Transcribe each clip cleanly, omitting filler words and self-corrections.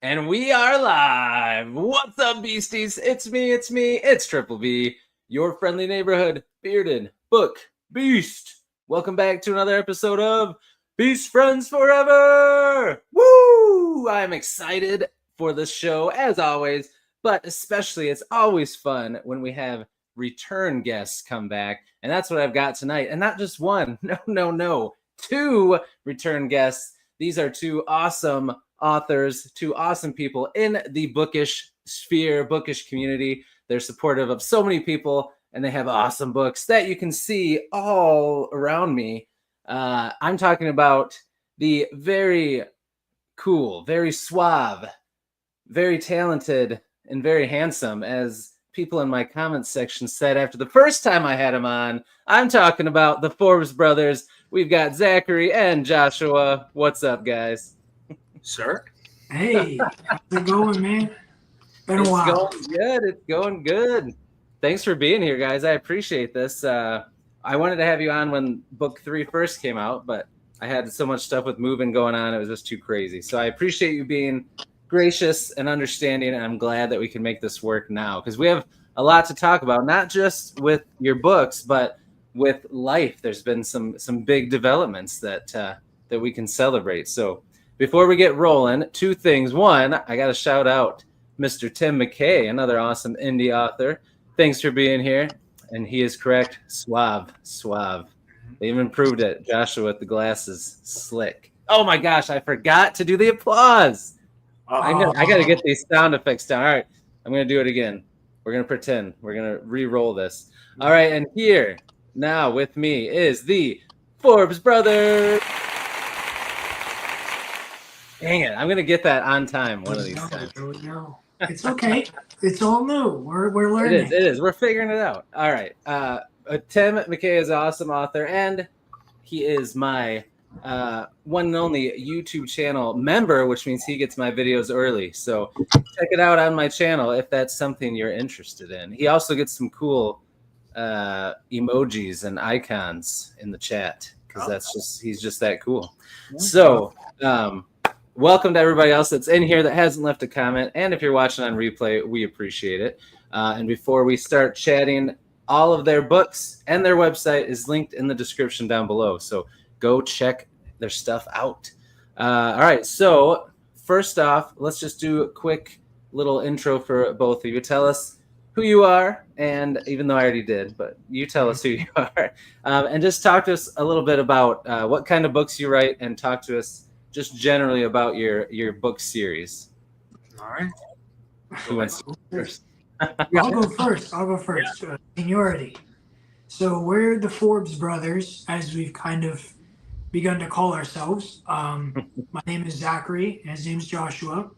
And we are live. What's up, beasties? It's Triple B, your friendly neighborhood bearded book beast. Welcome back to another episode of Beast Friends Forever. Woo! I'm excited for this show, as always, but especially it's always fun when we have return guests come back, and that's what I've got tonight. And not just one, no, two return guests. These are two awesome authors, two awesome people in the bookish sphere, bookish community. They're supportive of so many people, and they have awesome books that you can see all around me. I'm talking about the very cool, very suave, very talented, and very handsome, as people in my comments section said after the first time I had him on. I'm talking about the Forbes Brothers. We've got Zachary and Joshua. What's up, guys? Sir? Hey, how's it going, man? Been a while. It's going good. Thanks for being here, guys. I appreciate this. I wanted to have you on when book 3 first came out, but I had so much stuff with moving going on. It was just too crazy. So I appreciate you being gracious and understanding, and I'm glad that we can make this work now, because we have a lot to talk about, not just with your books, but with life. There's been some big developments that we can celebrate. So before we get rolling, two things. One, I got to shout out Mr. Tim McKay, another awesome indie author. Thanks for being here. And he is correct. Suave. They even improved it. Joshua with the glasses. Slick. Oh my gosh, I forgot to do the applause. I got to get these sound effects down. All right, I'm going to do it again. We're going to pretend. We're going to re-roll this. All right, and here now with me is the Forbes Brothers. Dang it, I'm going to get that on time one of these times. No. It's okay. It's all new. We're learning. It is. We're figuring it out. All right. Tim McKay is an awesome author, and he is my one and only YouTube channel member, which means he gets my videos early. So check it out on my channel if that's something you're interested in. He also gets some cool emojis and icons in the chat, because he's just that cool. So welcome to everybody else that's in here that hasn't left a comment. And if you're watching on replay, we appreciate it. And before we start chatting, all of their books and their website is linked in the description down below. So go check their stuff out. All right. So first off, let's just do a quick little intro for both of you. Tell us who you are. And even though I already did, but you tell us who you are. And just talk to us a little bit about what kind of books you write, and talk to us just generally about your book series. All right. Who wants to go first? I'll go first. Seniority. So we're the Forbes Brothers, as we've kind of begun to call ourselves. My name is Zachary, and his name's Joshua.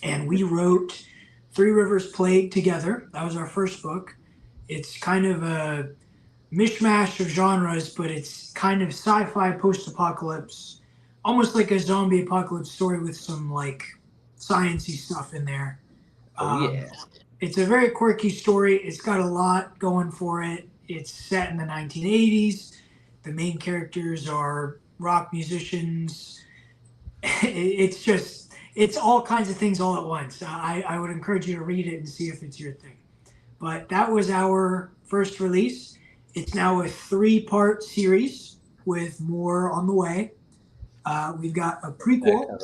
And we wrote Three Rivers Plague together. That was our first book. It's kind of a mishmash of genres, but it's kind of sci-fi post-apocalypse, almost like a zombie apocalypse story with some like sciencey stuff in there. Yeah. It's a very quirky story. It's got a lot going for it. It's set in the 1980s. The main characters are rock musicians. It's all kinds of things all at once. I would encourage you to read it and see if it's your thing. But that was our first release. It's now a 3-part series with more on the way. We've got a prequel.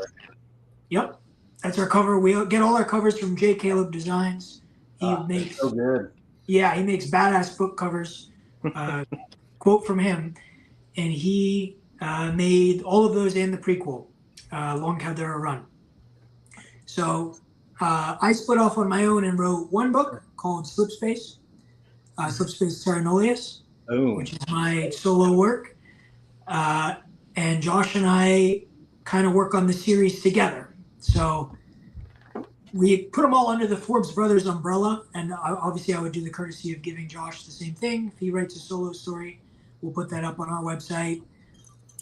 Yep, that's our cover. We get all our covers from J. Caleb Designs. He makes so good. Yeah, he makes badass book covers. Quote from him, and he made all of those in the prequel, Long Caldera Run. So I split off on my own and wrote one book called Slipspace, Slipspace Terra Nullius, which is my solo work. And Josh and I kind of work on the series together. So we put them all under the Forbes Brothers umbrella. And obviously I would do the courtesy of giving Josh the same thing. If he writes a solo story, we'll put that up on our website.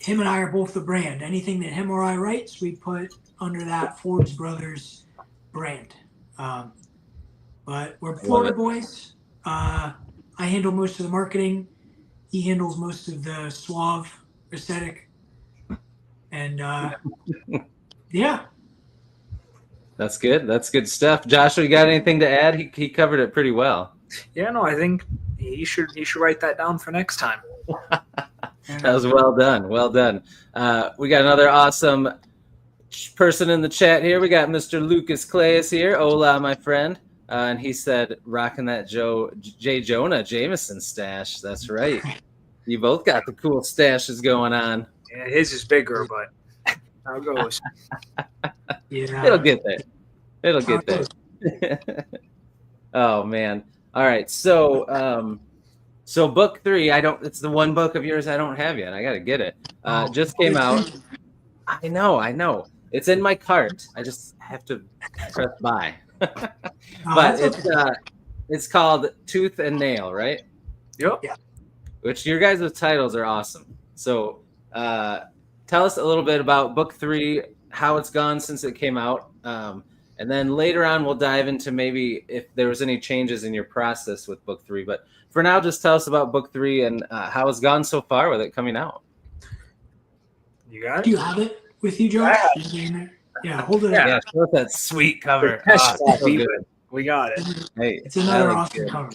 Him and I are both the brand. Anything that him or I writes, we put under that Forbes Brothers brand. But we're Florida boys. I handle most of the marketing. He handles most of the suave aesthetic. And yeah. That's good. That's good stuff. Joshua, you got anything to add? He covered it pretty well. Yeah, no, I think he should write that down for next time. That was well done. Well done. We got another awesome person in the chat here. We got Mr. Lucas Clayus here. Hola, my friend. And he said, rocking that J. Jonah Jameson stash. That's right. You both got the cool stashes going on. Yeah, his is bigger, but how it goes. Yeah. It'll get there. It'll get there. Oh, man. All right. So book 3, it's the one book of yours I don't have yet. I got to get it. Just came out. I know. It's in my cart. I just have to press buy. But it's called Tooth and Nail, right? Yep. Yeah. Which your guys' titles are awesome. So tell us a little bit about book 3, how it's gone since it came out. And then later on, we'll dive into maybe if there was any changes in your process with book 3. But for now, just tell us about book 3 and how it's gone so far with it coming out. You got it? Do you have it with you, Josh? Yeah, hold it Yeah, up. show us that sweet cover. So good. We got it. Hey, It's another that looks awesome good. cover.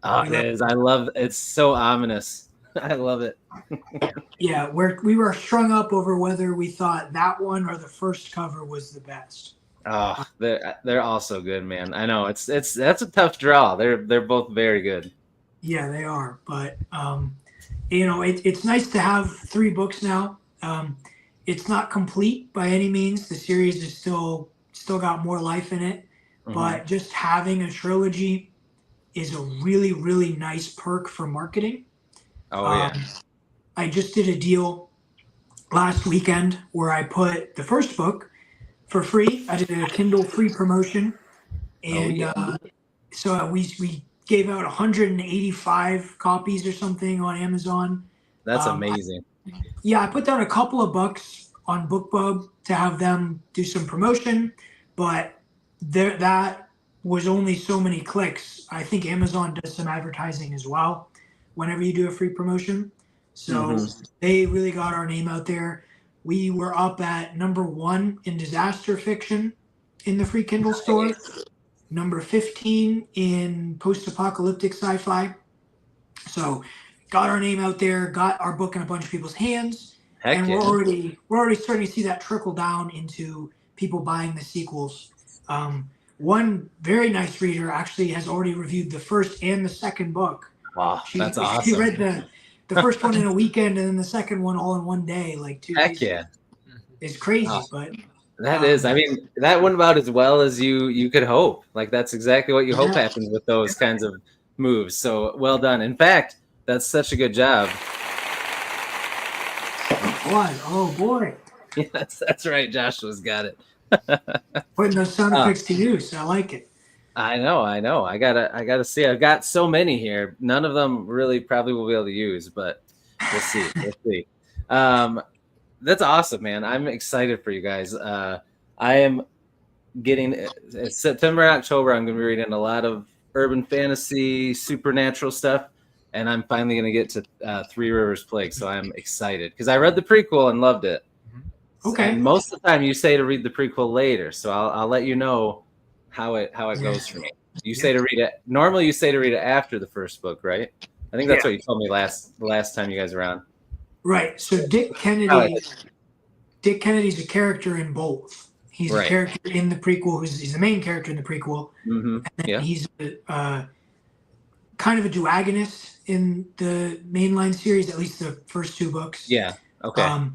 Oh, it is. I love it. It's so ominous. I love it. Yeah, we were strung up over whether we thought that one or the first cover was the best. Oh, they're all so good, man. I know that's a tough draw. They're both very good. Yeah, they are. But it's nice to have 3 books now. It's not complete by any means. The series is still got more life in it. Mm-hmm. But just having a trilogy is a really, really nice perk for marketing. Oh yeah. I just did a deal last weekend where I put the first book for free. I did a Kindle free promotion, and so we gave out 185 copies or something on Amazon. That's amazing. I put down a couple of bucks on BookBub to have them do some promotion, but that was only so many clicks. I think Amazon does some advertising as well whenever you do a free promotion. So they really got our name out there. We were up at number 1 in disaster fiction in the free Kindle store, number 15 in post-apocalyptic sci-fi. So got our name out there, got our book in a bunch of people's hands, and we're already starting to see that trickle down into people buying the sequels. One very nice reader actually has already reviewed the first and the second book. Wow, that's awesome. She read the first one in a weekend and then the second one all in one day, like 2 days. Heck yeah. It's crazy, but that is. I mean, that went about as well as you could hope. Like that's exactly what you hope happens with those kinds of moves. So well done. In fact, that's such a good job. Oh boy. Yes, that's right. Joshua's got it. Putting those sound effects to use. I like it. I know. I gotta see. I've got so many here. None of them really probably will be able to use, but we'll see. We'll see. That's awesome, man. I'm excited for you guys. I am getting September and October. I'm going to be reading a lot of urban fantasy, supernatural stuff, and I'm finally going to get to Three Rivers Plague. So I'm excited because I read the prequel and loved it. Okay. And most of the time, you say to read the prequel later, so I'll let you know how it goes for me. You say to read it. Normally, you say to read it after the first book, right? I think that's what you told me the last time you guys were on. Right. So Dick Kennedy's a character in both. He's a character in the prequel. He's the main character in the prequel. Mm-hmm. And then he's kind of a duagonist in the mainline series, at least the first 2 books. Yeah. Okay.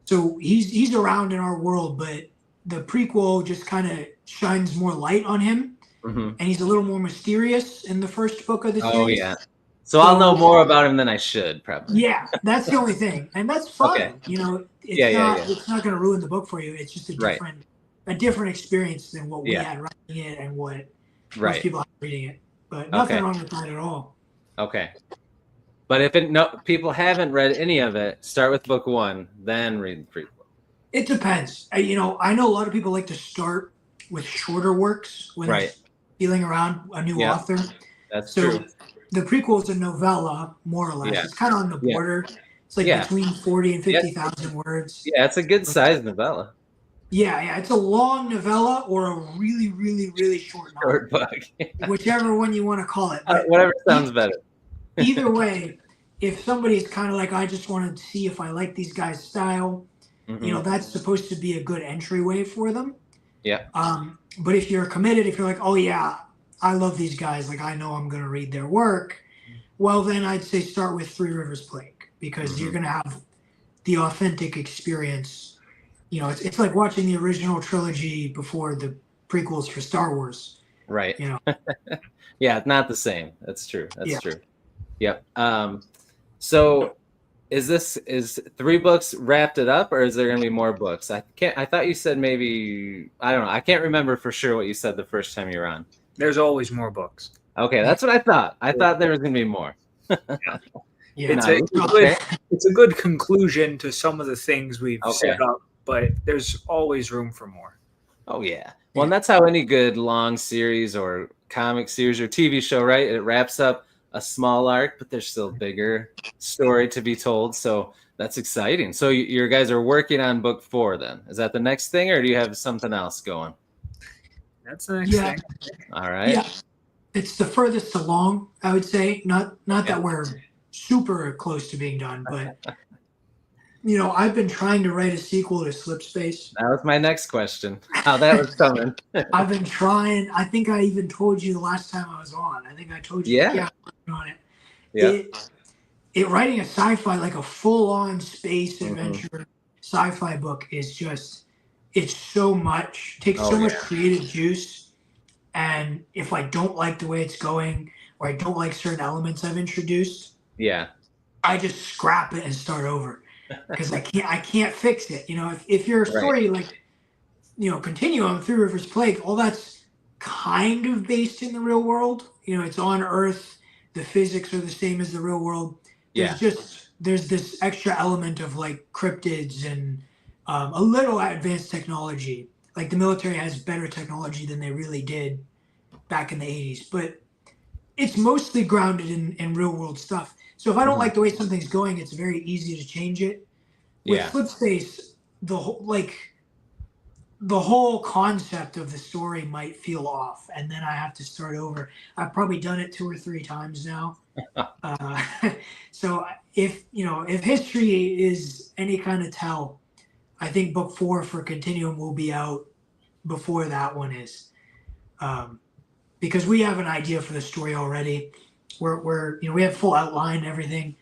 So he's around in our world, but the prequel just kind of shines more light on him, and he's a little more mysterious in the first book of the series. Oh yeah. So I'll know more about him than I should, probably. Yeah, that's the only thing, and that's fun. Okay. You know, it's not going to ruin the book for you. It's just a different experience than what we had writing it and what most people have reading it. But nothing wrong with that at all. Okay. But if people haven't read any of it, start with book 1, then read the prequel. It depends. I know a lot of people like to start with shorter works when they're feeling around a new author. That's true. The prequel is a novella, more or less. Yeah. It's kind of on the border. It's like between 40 and 50,000 words. Yeah, it's a good sized novella. Yeah, it's a long novella or a really, really, really short novel, Short book. whichever one you want to call it. But Whatever sounds better. either way, if somebody's kind of like, I just want to see if I like these guys' style, that's supposed to be a good entryway for them. Yeah. But if you're committed, if you're like, oh yeah, I love these guys, like I know I'm going to read their work, well then I'd say start with Three Rivers Plague, because you're going to have the authentic experience. It's like watching the original trilogy before the prequels for Star Wars. Right. Yeah, it's not the same. That's true. That's true. Yep. So is 3 books wrapped it up, or is there going to be more books? I thought you said maybe, I don't know. I can't remember for sure what you said the first time you were on. There's always more books. Okay, that's what I thought. I thought there was going to be more. It's a good conclusion to some of the things we've set up, but there's always room for more. Oh yeah. Well, and that's how any good long series or comic series or TV show, right? It wraps up a small arc, but there's still a bigger story to be told. So that's exciting. So you guys are working on book 4 then. Is that the next thing, or do you have something else going? That's the next thing. All right. Yeah. It's the furthest along, I would say. Not that we're super close to being done, but I've been trying to write a sequel to Slipspace. That was my next question. How that was coming. I've been trying. I think I even told you the last time I was on. I think I told you. Yeah. I'm working on it. Yeah. Writing a sci-fi, like a full-on space adventure sci-fi book is just, it's so much. Takes so much creative juice. And if I don't like the way it's going, or I don't like certain elements I've introduced, I just scrap it and start over. Because I can't fix it. If your story Continuum, Three Rivers Plague, all that's kind of based in the real world. It's on Earth. The physics are the same as the real world. There's this extra element of like cryptids and a little advanced technology. Like the military has better technology than they really did back in the 80s, but it's mostly grounded in real world stuff. So if I don't like the way something's going, it's very easy to change it. With Slipspace, the whole concept of the story might feel off, and then I have to start over. I've probably done it 2 or 3 times now. So if history is any kind of tell, I think book 4 for Continuum will be out before that one is, because we have an idea for the story already. We have full outline and everything.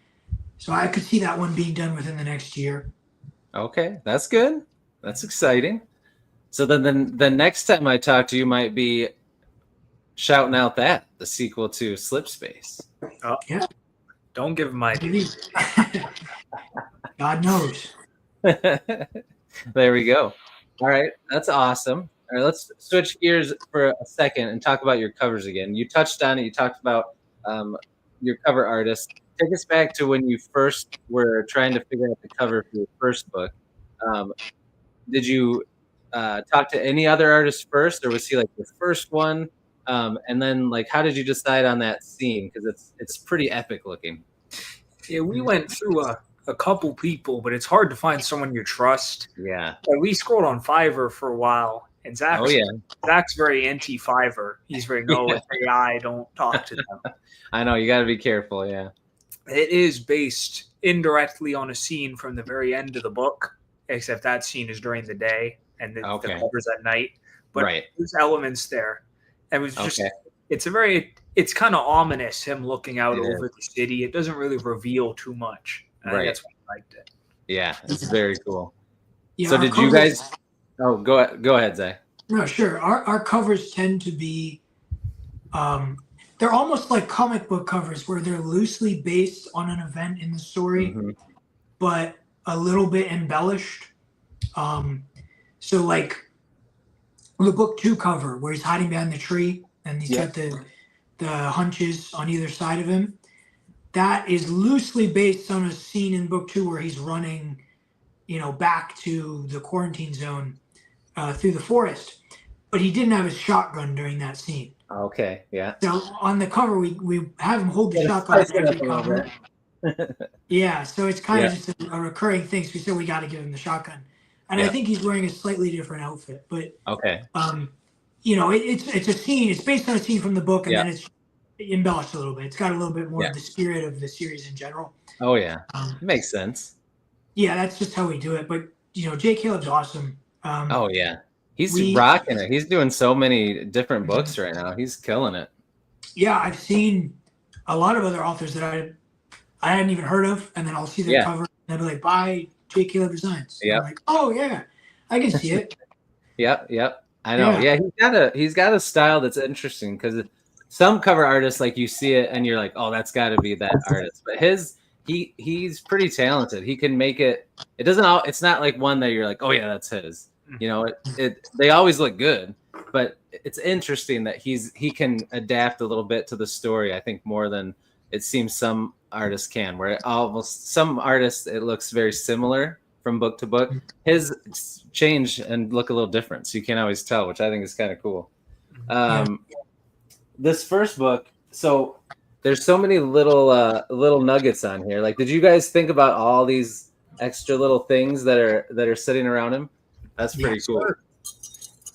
So I could see that one being done within the next year. Okay, that's good. That's exciting. So then the next time I talk to you might be shouting out the sequel to Slipspace. Oh, yeah. Don't give him my idea. God knows. There we go. All right, that's awesome. All right, let's switch gears for a second and talk about your covers again. You touched on it. You talked about your cover artist. Take us back to when you first were trying to figure out the cover for your first book. Did you talk to any other artists first, or was he like the first one? And then, like, how did you decide on that scene? Because it's pretty epic looking. Yeah, we went through a couple people, but it's hard to find someone you trust. Yeah. We scrolled on Fiverr for a while, and Zach's very anti-Fiverr. He's very, no, it's AI, don't talk to them. I know, you got to be careful, yeah. It is based indirectly on a scene from the very end of the book, except that scene is during the day, and the cover's at night. But there's elements there. And it was just, it's kind of ominous, him looking out over the city. It doesn't really reveal too much. That's why I liked it. Yeah, it's very cool. Yeah, so did you guys, go ahead, Zach. No, sure. Our covers tend to be, they're almost like comic book covers where they're loosely based on an event in the story, but a little bit embellished. So like the book 2 cover where he's hiding behind the tree and he's got the hunches on either side of him. That is loosely based on a scene in book 2 where he's running, back to the quarantine zone through the forest, but he didn't have his shotgun during that scene. Okay, yeah. So on the cover, we have him hold the shotgun on every cover. Yeah, so it's kind of just a recurring thing. So we said we got to give him the shotgun. and I think he's wearing a slightly different outfit. But okay, you know, it's a scene. It's based on a scene from the book, and then it's embellished a little bit. It's got a little bit more of the spirit of the series in general. Oh yeah, makes sense. Yeah, that's just how we do it. But you know, J. Caleb's awesome. Oh yeah, he's rocking it. He's doing so many different books right now. He's killing it. Yeah, I've seen a lot of other authors that I hadn't even heard of, and then I'll see their cover and they'll be like, "Buy J. Caleb Designs." Yeah. I'm like, oh yeah, I can see it. Yep. I know. Yeah, he's got a style that's interesting because some cover artists, like, you see it and you're like, oh, that's got to be that artist. But he's pretty talented. He can make it. It doesn't. It's not like one that you're like, oh yeah, that's his. You know, they always look good, but it's interesting that he can adapt a little bit to the story. I think more than it seems some artists can. Where almost some artists, it looks very similar from book to book. His change and look a little different, so you can't always tell, which I think is kind of cool. This first book, so there's so many little nuggets on here. Like, did you guys think about all these extra little things that are sitting around him? That's pretty cool.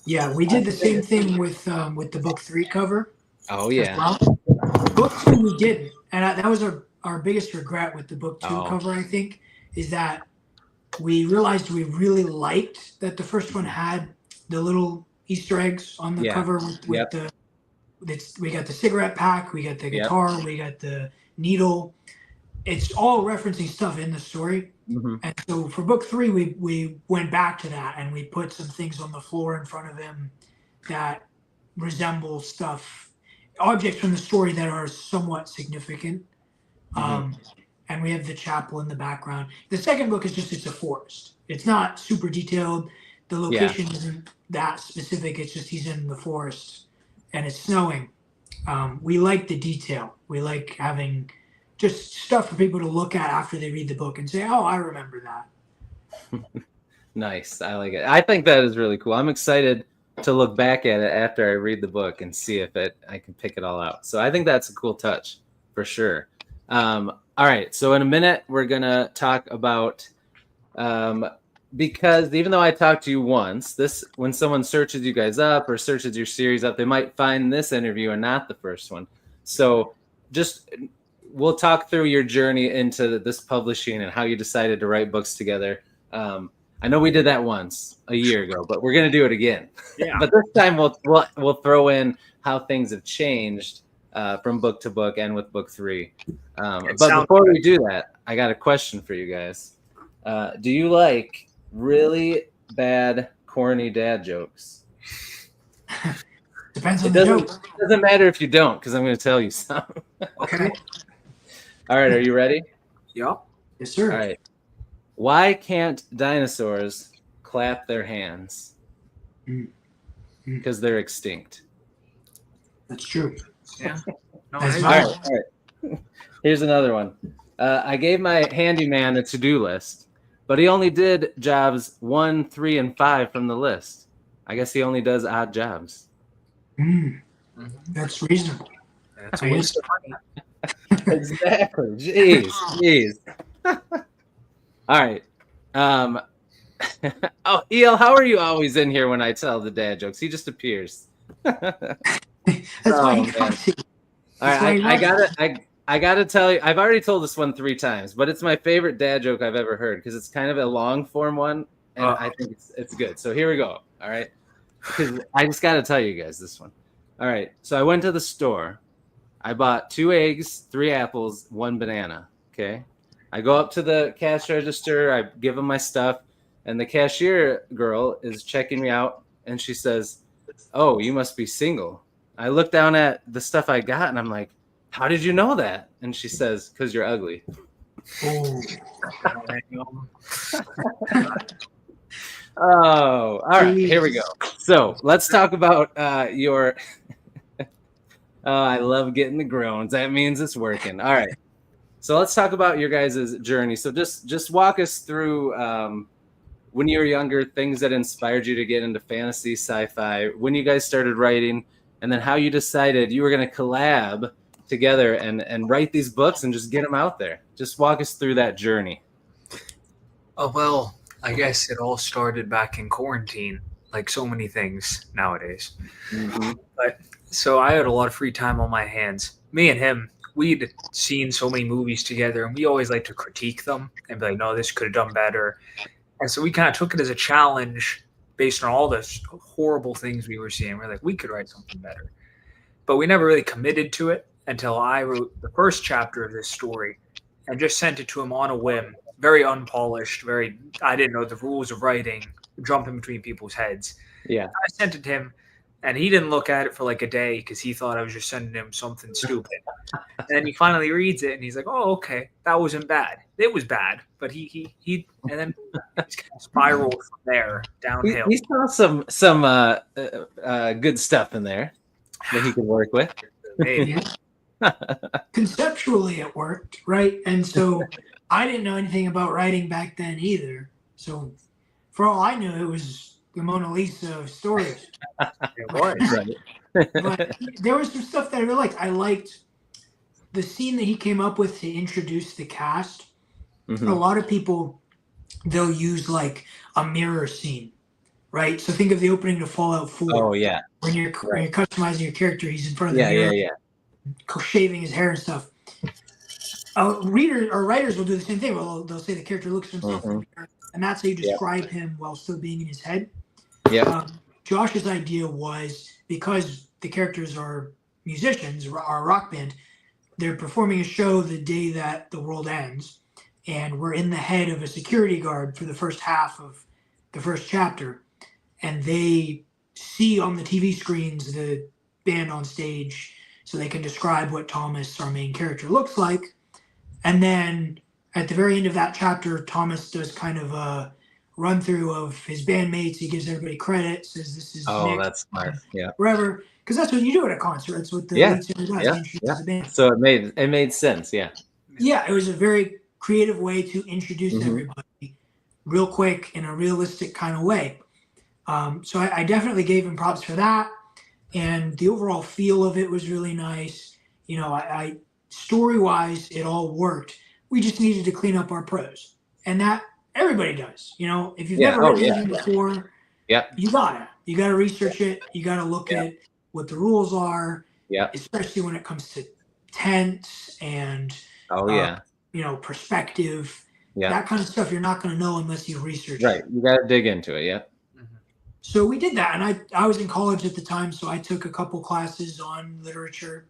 Yeah, we did the same thing with the book 3 cover. Oh yeah. Well. Book 2 we didn't, and that was our biggest regret with the book 2 cover. I think is that we realized we really liked that the first one had the little Easter eggs on the cover with we got the cigarette pack, we got the guitar, we got the needle. It's all referencing stuff in the story. And so for book 3, we went back to that and we put some things on the floor in front of him that resemble stuff, objects from the story that are somewhat significant. And we have the chapel in the background. The second book is it's a forest. It's not super detailed. The location isn't that specific. It's just he's in the forest and it's snowing. We like the detail. We like having just stuff for people to look at after they read the book and say, oh, I remember that. Nice. I like it. I think that is really cool. I'm excited to look back at it after I read the book and see if I can pick it all out. So I think that's a cool touch for sure. All right, so in a minute, we're going to talk about, because even though I talked to you once, when someone searches you guys up or searches your series up, they might find this interview and not the first one. So we'll talk through your journey into this publishing and how you decided to write books together. I know we did that once a year ago, but we're going to do it again. Yeah. But this time we'll throw in how things have changed from book to book and with book 3. But before we do that, I got a question for you guys. Do you like really bad, corny dad jokes? Depends on the joke. It doesn't matter if you don't, because I'm going to tell you some. Okay. All right, are you ready? Yeah. Yes, sir. All right. Why can't dinosaurs clap their hands? Because they're extinct. That's true. Yeah. No, That's all right. Here's another one. I gave my handyman a to-do list, but he only did jobs 1, 3, and 5 from the list. I guess he only does odd jobs. That's reasonable. That's a waste of money. Exactly. Jeez. All right. Oh, El, how are you always in here when I tell the dad jokes? He just appears. That's why he comes here. All right, I gotta tell you, I've already told this one 3 times, but it's my favorite dad joke I've ever heard because it's kind of a long form one, and I think it's good. So here we go. All right, because I just gotta tell you guys this one. All right, so I went to the store. I bought 2 eggs, 3 apples, 1 banana. Okay, I go up to the cash register. I give them my stuff, and the cashier girl is checking me out, and she says, "Oh, you must be single." I look down at the stuff I got, and I'm like, "How did you know that?" And she says, "'Cause you're ugly." Oh, all right, here we go. So let's talk about your. Oh, I love getting the groans. That means it's working. All right. So let's talk about your guys' journey. So just walk us through when you were younger, things that inspired you to get into fantasy, sci-fi, when you guys started writing, and then how you decided you were going to collab together and write these books and just get them out there. Just walk us through that journey. Oh, well, I guess it all started back in quarantine, like so many things nowadays. Mm-hmm. But so I had a lot of free time on my hands. Me and him, we'd seen so many movies together, and we always like to critique them and be like, no, this could have done better. And so we kind of took it as a challenge based on all the horrible things we were seeing. We're like, we could write something better. But we never really committed to it until I wrote the first chapter of this story and just sent it to him on a whim. Very unpolished, I didn't know the rules of writing, jumping between people's heads. Yeah. I sent it to him, and he didn't look at it for like a day because he thought I was just sending him something stupid. And then he finally reads it, and he's like, oh, okay, that wasn't bad. It was bad, but he and then he's kind of spiraled from there downhill. He saw some good stuff in there that he could work with. Maybe. Conceptually, it worked, right? And so I didn't know anything about writing back then either. So for all I knew, it was the Mona Lisa of stories. It was, right? But there was some stuff that I really liked. I liked the scene that he came up with to introduce the cast. Mm-hmm. A lot of people, they'll use like a mirror scene, right? So think of the opening to Fallout 4. Oh, yeah. When you're customizing your character, he's in front of the mirror, shaving his hair and stuff. Readers or writers will do the same thing. Well, they'll say the character looks at himself in the mirror, and that's how you describe him while still being in his head. Yeah. Josh's idea was, because the characters are musicians, are a rock band, they're performing a show the day that the world ends, and we're in the head of a security guard for the first half of the first chapter, and they see on the TV screens the band on stage, so they can describe what Thomas, our main character, looks like. And then at the very end of that chapter, Thomas does kind of a run through of his bandmates. He gives everybody credit, says this is Nick, that's smart. Yeah. Wherever, because that's what you do at a concert. That's what the lead singer does. He the band. So it made sense. Yeah. Yeah, it was a very creative way to introduce everybody real quick in a realistic kind of way. So I definitely gave him props for that. And the overall feel of it was really nice. You know, I story-wise, it all worked. We just needed to clean up our prose. And that everybody does. You know, if you've never written anything before, you gotta research it. You gotta look at what the rules are. Yeah. Especially when it comes to tense and you know, perspective. Yeah. That kind of stuff you're not gonna know unless you research it. Right. You gotta dig into it, yeah. So we did that, and I was in college at the time, so I took a couple classes on literature,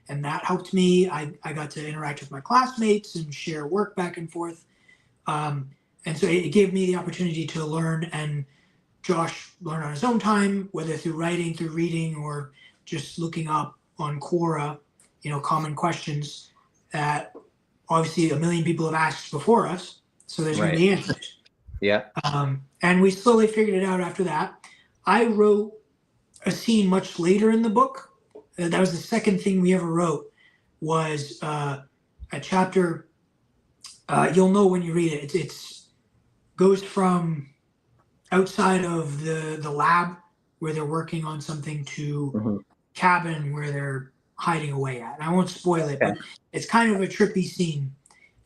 and that helped me. I got to interact with my classmates and share work back and forth. And so it gave me the opportunity to learn, and Josh learned on his own time, whether through writing, through reading, or just looking up on Quora, you know, common questions that obviously a million people have asked before us. So there's going to be answers. Yeah. And we slowly figured it out after that. I wrote a scene much later in the book. That was the second thing we ever wrote, was a chapter. You'll know when you read it. It's goes from outside of the lab where they're working on something to cabin where they're hiding away at. And I won't spoil it, but it's kind of a trippy scene.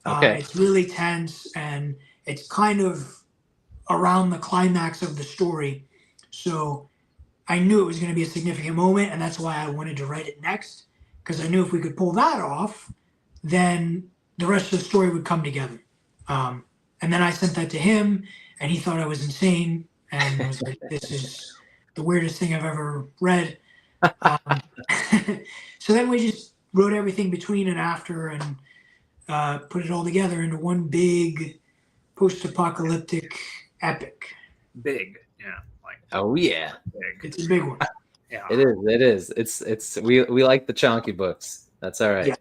It's really tense, and it's kind of around the climax of the story. So I knew it was going to be a significant moment, and that's why I wanted to write it next, because I knew if we could pull that off, then the rest of the story would come together. And then I sent that to him, and he thought I was insane, and was like, this is the weirdest thing I've ever read. So then we just wrote everything between and after, and put it all together into one big post-apocalyptic epic. Big, yeah. Oh yeah, big. It's a big one. Yeah, it is. It's we like the chunky books. That's all right.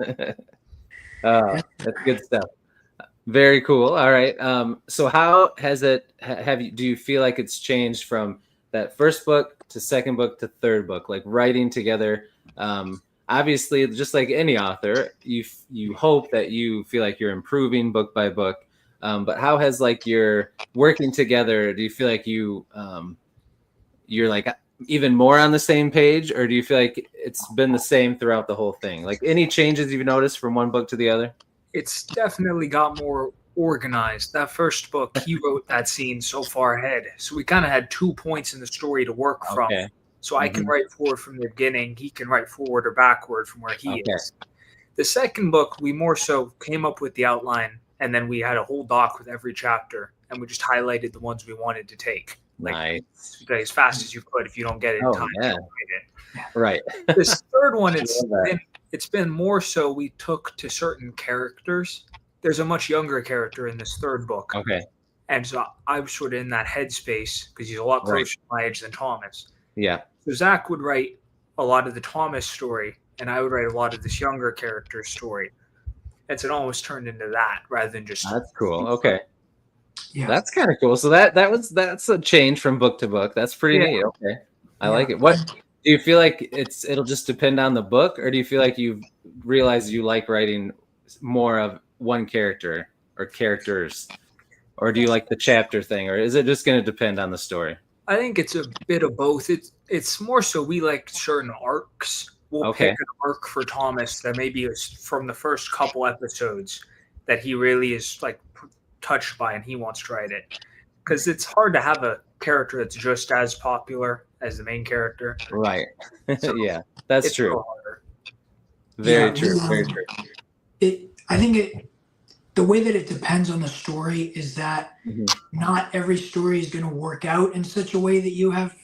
Yeah. That's good stuff. Very cool. All right. So how has it? Do you feel like it's changed from that first book to second book to third book? Like writing together. Obviously, just like any author, you hope that you feel like you're improving book by book. But how has like your working together? Do you feel like you're like even more on the same page, or do you feel like it's been the same throughout the whole thing? Like any changes you've noticed from one book to the other? It's definitely got more organized. That first book, he wrote that scene so far ahead. So we kind of had 2 points in the story to work from. So I can write forward from the beginning. He can write forward or backward from where he is. The second book, we more so came up with the outline, and then we had a whole doc with every chapter, and we just highlighted the ones we wanted to take. Like as fast as you could. If you don't get it in time, you don't get it. Right. This third one, it's been more so we took to certain characters. There's a much younger character in this third book. Okay. And so I was sort of in that headspace because he's a lot closer to my age than Thomas. Yeah. So Zach would write a lot of the Thomas story, and I would write a lot of this younger character's story. And so it almost turned into that rather than just. That's cool. Okay. Yeah. That's kind of cool. So that's a change from book to book. That's pretty neat. Okay. I like it. What do you feel like it'll just depend on the book, or do you feel like you've realized you like writing more of one character or characters, or do you like the chapter thing, or is it just going to depend on the story? I think it's a bit of both. It's more so we like certain arcs. We'll pick an arc for Thomas that maybe is from the first couple episodes that he really is like touched by and he wants to write it. Because it's hard to have a character that's just as popular as the main character. Right. So yeah, that's true. Very true. Very true. I think the way that it depends on the story is that not every story is going to work out in such a way that you have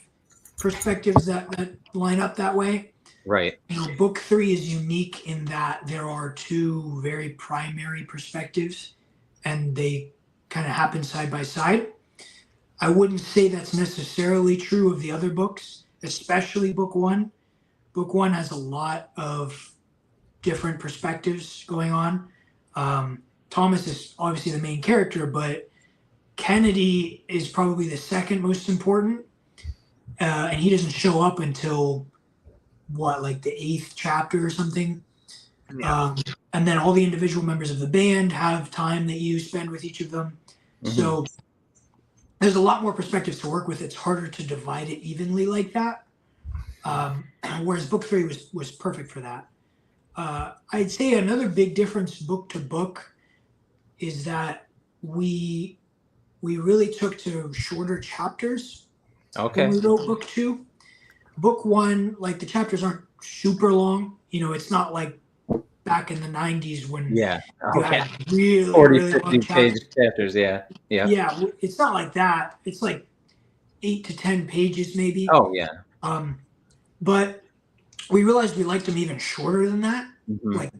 perspectives that line up that way. Right. Book 3 is unique in that there are 2 very primary perspectives, and they kind of happen side by side. I wouldn't say that's necessarily true of the other books, especially book 1. Book 1 has a lot of different perspectives going on. Thomas is obviously the main character, but Kennedy is probably the second most important, and he doesn't show up until like the 8th chapter or something. Yeah. And then all the individual members of the band have time that you spend with each of them. So there's a lot more perspectives to work with. It's harder to divide it evenly like that. Whereas book 3 was perfect for that. I'd say another big difference book to book is that we really took to shorter chapters when we wrote book 2. Book 1, like the chapters aren't super long. It's not like back in the 90s when you had really 40, really 50 long page chapters. Yeah. It's not like that. It's like 8 to 10 pages maybe. Oh yeah. But we realized we liked them even shorter than that. Like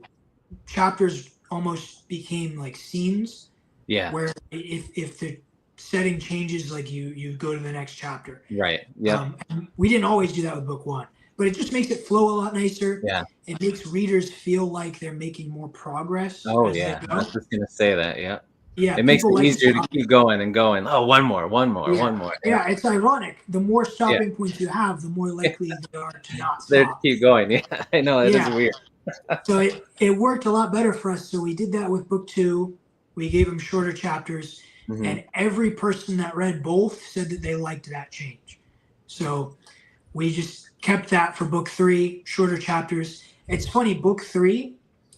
chapters almost became like scenes. Yeah. Where if the setting changes, like you go to the next chapter. Right. Yeah. We didn't always do that with book 1, but it just makes it flow a lot nicer. Yeah. It makes readers feel like they're making more progress. Oh yeah. I was just gonna say that. Yeah. Yeah. It makes it easier to keep going and going. Oh, one more. Yeah. It's ironic. The more stopping points you have, the more likely they are to not stop. They keep going. Yeah. I know that is weird. So it worked a lot better for us. So we did that with book 2. We gave them shorter chapters. And every person that read both said that they liked that change. So we just kept that for book 3, shorter chapters. It's funny, book 3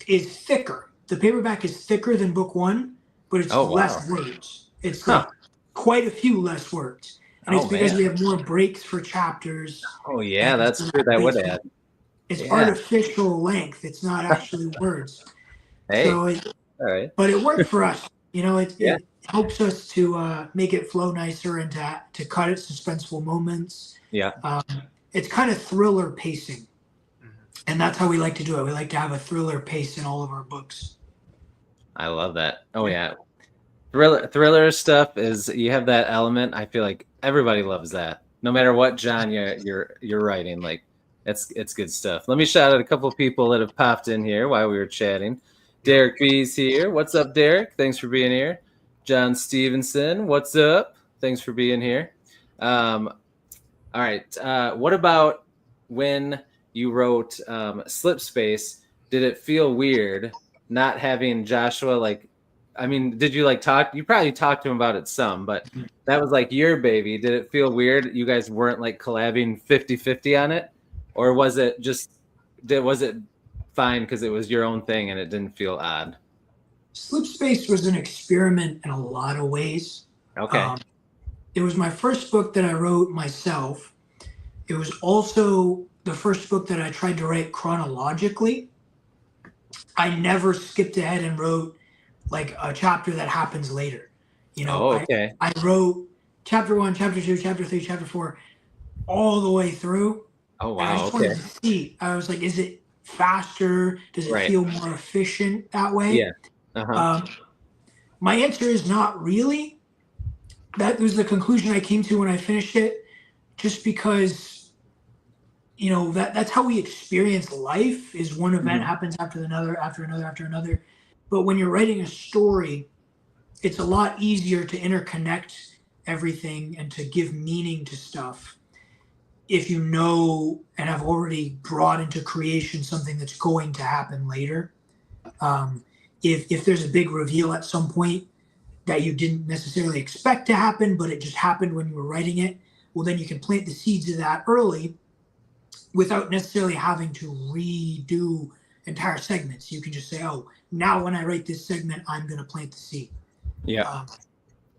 is thicker. The paperback is thicker than book 1, but it's less words. It's like quite a few less words. And it's because we have more breaks for chapters. Oh yeah, that's true. That would add. It's artificial length. It's not actually words. So all right. But it worked for us. It helps us to make it flow nicer and to cut it suspenseful moments. Yeah. It's kind of thriller pacing. And that's how we like to do it. We like to have a thriller pace in all of our books. I love that. Oh yeah. Thriller stuff is, you have that element. I feel like everybody loves that. No matter what genre you're writing, like it's good stuff. Let me shout out a couple of people that have popped in here while we were chatting. Derek B's here. What's up, Derek? Thanks for being here. John Stevenson, what's up? Thanks for being here. All right. What about when you wrote Slipspace? Did it feel weird not having Joshua? Did you talk? You probably talked to him about it some, but that was like your baby. Did it feel weird? You guys weren't collabing 50-50 on it? Or was it fine because it was your own thing and it didn't feel odd? Slipspace was an experiment in a lot of ways. Okay. It was my first book that I wrote myself. It was also the first book that I tried to write chronologically. I never skipped ahead and wrote like a chapter that happens later. You know, okay. I wrote chapter 1, chapter 2, chapter 3, chapter 4, all the way through. Oh, wow. And I just wanted to see. I was like, is it faster? Does it feel more efficient that way? Yeah. Uh-huh. My answer is not really. That was the conclusion I came to when I finished it, just because, you know, that's how we experience life, is one event happens after another, after another, after another. But when you're writing a story, it's a lot easier to interconnect everything and to give meaning to stuff if you know and have already brought into creation something that's going to happen later. If there's a big reveal at some point that you didn't necessarily expect to happen, but it just happened when you were writing it, well, then you can plant the seeds of that early without necessarily having to redo entire segments. You can just say, oh, now when I write this segment, I'm going to plant the seed. Yeah.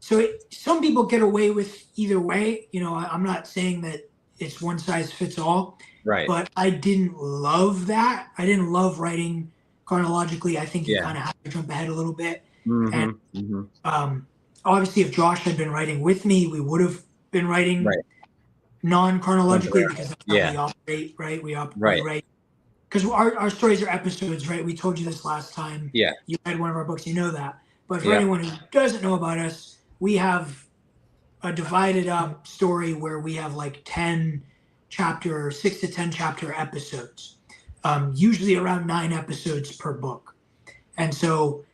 Some people get away with either way. You know, I'm not saying that it's one size fits all. Right. But I didn't love that. I didn't love writing chronologically. I think you kind of have to jump ahead a little bit. And obviously, if Josh had been writing with me, we would have been writing non-chronologically, because that's how we operate, right? We write because our stories are episodes, right? We told you this last time. Yeah. You read one of our books, you know that. But for anyone who doesn't know about us, we have a divided up story where we have like 6 to 10 chapter episodes, usually around 9 episodes per book. And so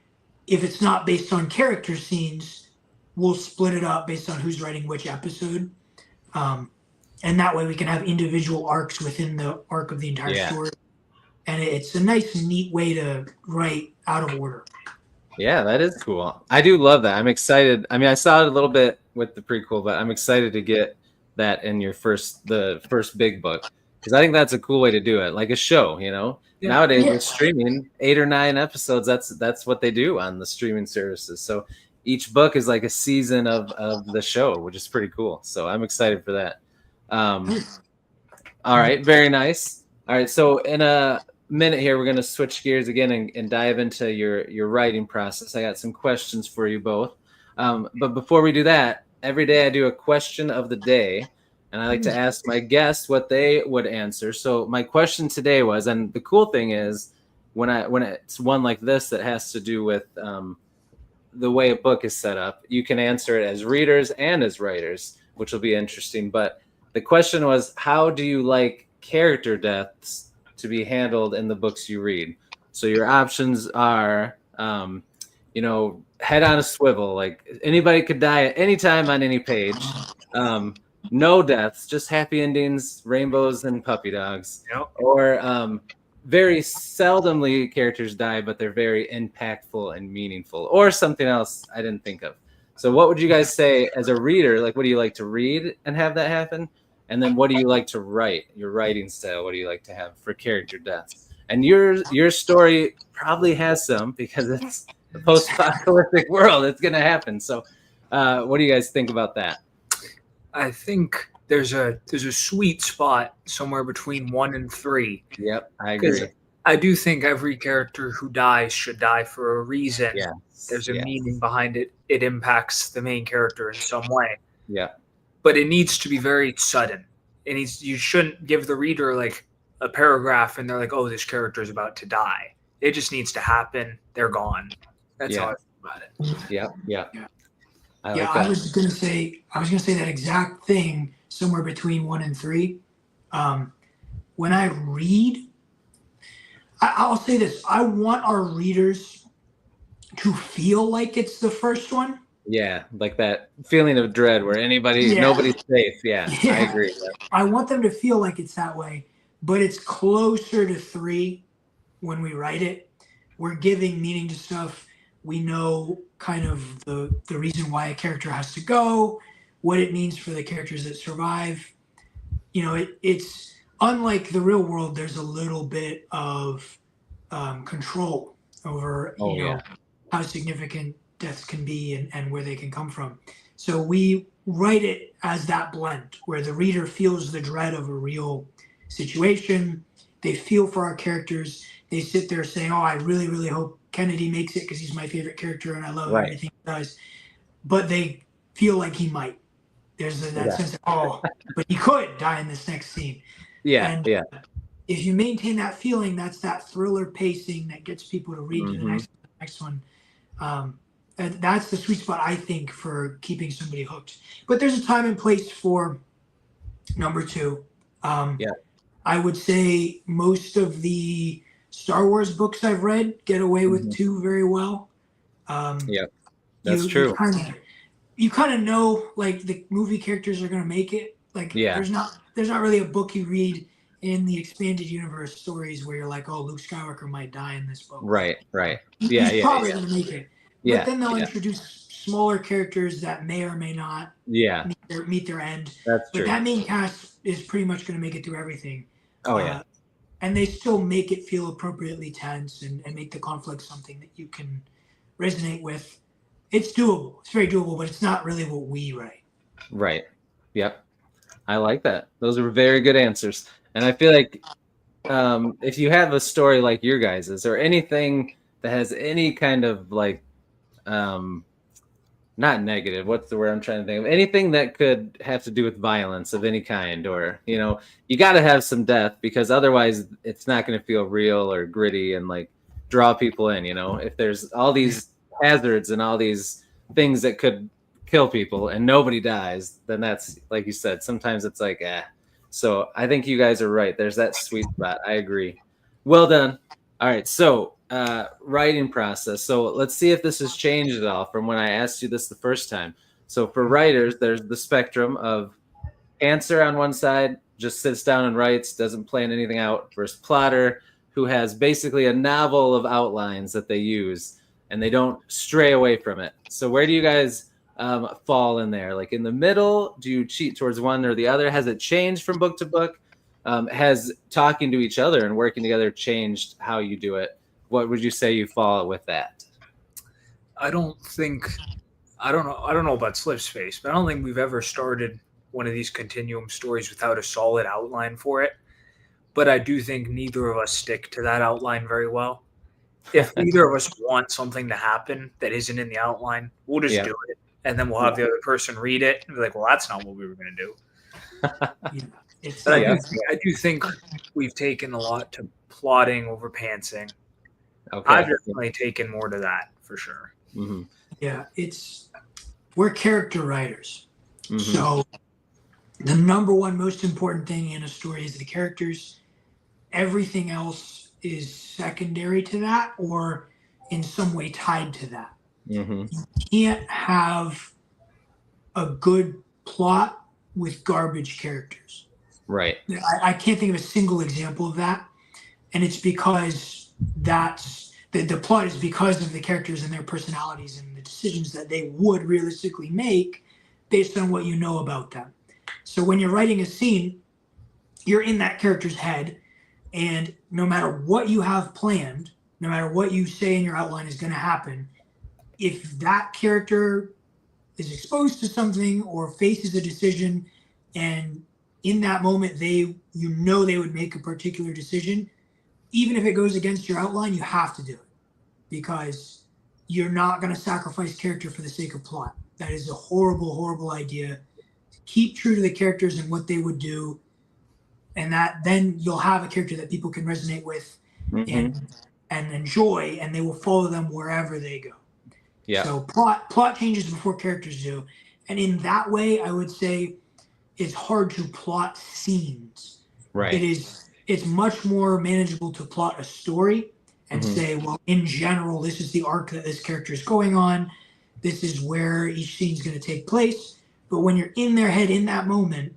if it's not based on character scenes, we'll split it up based on who's writing which episode. And that way we can have individual arcs within the arc of the entire story. And it's a nice, neat way to write out of order. Yeah, that is cool. I do love that. I'm excited. I mean, I saw it a little bit with the prequel, but I'm excited to get that in the first big book, because I think that's a cool way to do it, like a show. You know, nowadays with streaming, 8 or 9 episodes. That's what they do on the streaming services. So each book is like a season of the show, which is pretty cool. So I'm excited for that. All right, very nice. All right, so in a minute here, we're going to switch gears again and dive into your writing process. I got some questions for you both. But before we do that, every day I do a question of the day, and I like to ask my guests what they would answer. So my question today was, and the cool thing is when it's one like this that has to do with the way a book is set up, you can answer it as readers and as writers, which will be interesting. But the question was, how do you like character deaths to be handled in the books you read? So your options are, head on a swivel, like anybody could die at any time on any page. No deaths, just happy endings, rainbows, and puppy dogs. Or very seldomly characters die, but they're very impactful and meaningful, or something else I didn't think of. So what would you guys say as a reader? Like, what do you like to read and have that happen? And then what do you like to write? Your writing style, what do you like to have for character deaths? And your story probably has some, because it's the post-apocalyptic world. It's going to happen. So what do you guys think about that? I think there's a sweet spot somewhere between 1 and 3. Yep, I agree. I do think every character wwho dies should die for a reason. Yeah. There's a meaning behind it. It impacts the main character in some way. Yeah. But it needs to be very sudden. You shouldn't give the reader like a paragraph and they're like, oh, this character is about to die. It just needs to happen. They're gone. That's how I feel about it. Yeah. I was gonna say that exact thing, somewhere between 1 and 3. When I read, I'll say this: I want our readers to feel like it's the first one. Yeah, like that feeling of dread where nobody's safe. Yeah, I agree. I want them to feel like it's that way, but it's closer to 3 when we write it. We're giving meaning to stuff. We know kind of the reason why a character has to go, what it means for the characters that survive. You know, it's unlike the real world. There's a little bit of control over, how significant deaths can be and where they can come from. So we write it as that blend where the reader feels the dread of a real situation. They feel for our characters. They sit there saying, oh, I really, really hope Kennedy makes it because he's my favorite character and I love everything he does. But they feel like he might. There's that sense of, oh, but he could die in this next scene. And if you maintain that feeling, that's that thriller pacing that gets people to read to the next one. And that's the sweet spot, I think, for keeping somebody hooked. But there's a time and place for number 2. I would say most of the Star Wars books I've read get away with 2 very well. That's true. You kind of know, like, the movie characters are going to make it. Like, there's not really a book you read in the expanded universe stories where you're like, oh, Luke Skywalker might die in this book. Right. He's probably going to make it. But then they'll introduce smaller characters that may or may not meet their end. That's true. But that main cast is pretty much going to make it through everything. And they still make it feel appropriately tense and make the conflict something that you can resonate with. It's doable. It's very doable, but it's not really what we write. Right. Yep. I like that. Those are very good answers. And I feel like if you have a story like your guys's or anything that has any kind of like, not negative, what's the word I'm trying to think of? Anything that could have to do with violence of any kind, or, you know, you got to have some death because otherwise it's not going to feel real or gritty and like draw people in, you know, if there's all these hazards and all these things that could kill people and nobody dies, then that's, like you said, sometimes it's like, So I think you guys are right. There's that sweet spot. I agree. Well done. All right. So writing process. So let's see if this has changed at all from when I asked you this the first time. So for writers, there's the spectrum of answer on one side, just sits down and writes, doesn't plan anything out, versus plotter, who has basically a novel of outlines that they use and they don't stray away from it. So where do you guys fall in there? Like in the middle? Do you cheat towards one or the other? Has it changed from book to book? Has talking to each other and working together changed how you do it? What would you say you fall with that? I don't know about Slipspace, but I don't think we've ever started one of these Continuum stories without a solid outline for it. But I do think neither of us stick to that outline very well. If either of us want something to happen that isn't in the outline, we'll just do it. And then we'll have the other person read it and be like, well, that's not what we were going to do. I do think we've taken a lot to plotting over pantsing. Okay. I've definitely taken more to that for sure. Mm-hmm. Yeah, we're character writers. Mm-hmm. So the number one most important thing in a story is the characters. Everything else is secondary to that or in some way tied to that. Mm-hmm. You can't have a good plot with garbage characters. Right. I can't think of a single example of that. And it's because the plot is because of the characters and their personalities and the decisions that they would realistically make based on what you know about them. So when you're writing a scene, you're in that character's head, and no matter what you have planned, no matter what you say in your outline is going to happen, if that character is exposed to something or faces a decision, and in that moment they would make a particular decision, even if it goes against your outline, you have to do it because you're not going to sacrifice character for the sake of plot. That is a horrible, horrible idea. Keep true to the characters and what they would do, and that then you'll have a character that people can resonate with and enjoy, and they will follow them wherever they go. Yeah. So plot changes before characters do, and in that way, I would say it's hard to plot scenes. Right. It's much more manageable to plot a story and say, well, in general, this is the arc that this character is going on. This is where each scene is going to take place. But when you're in their head in that moment,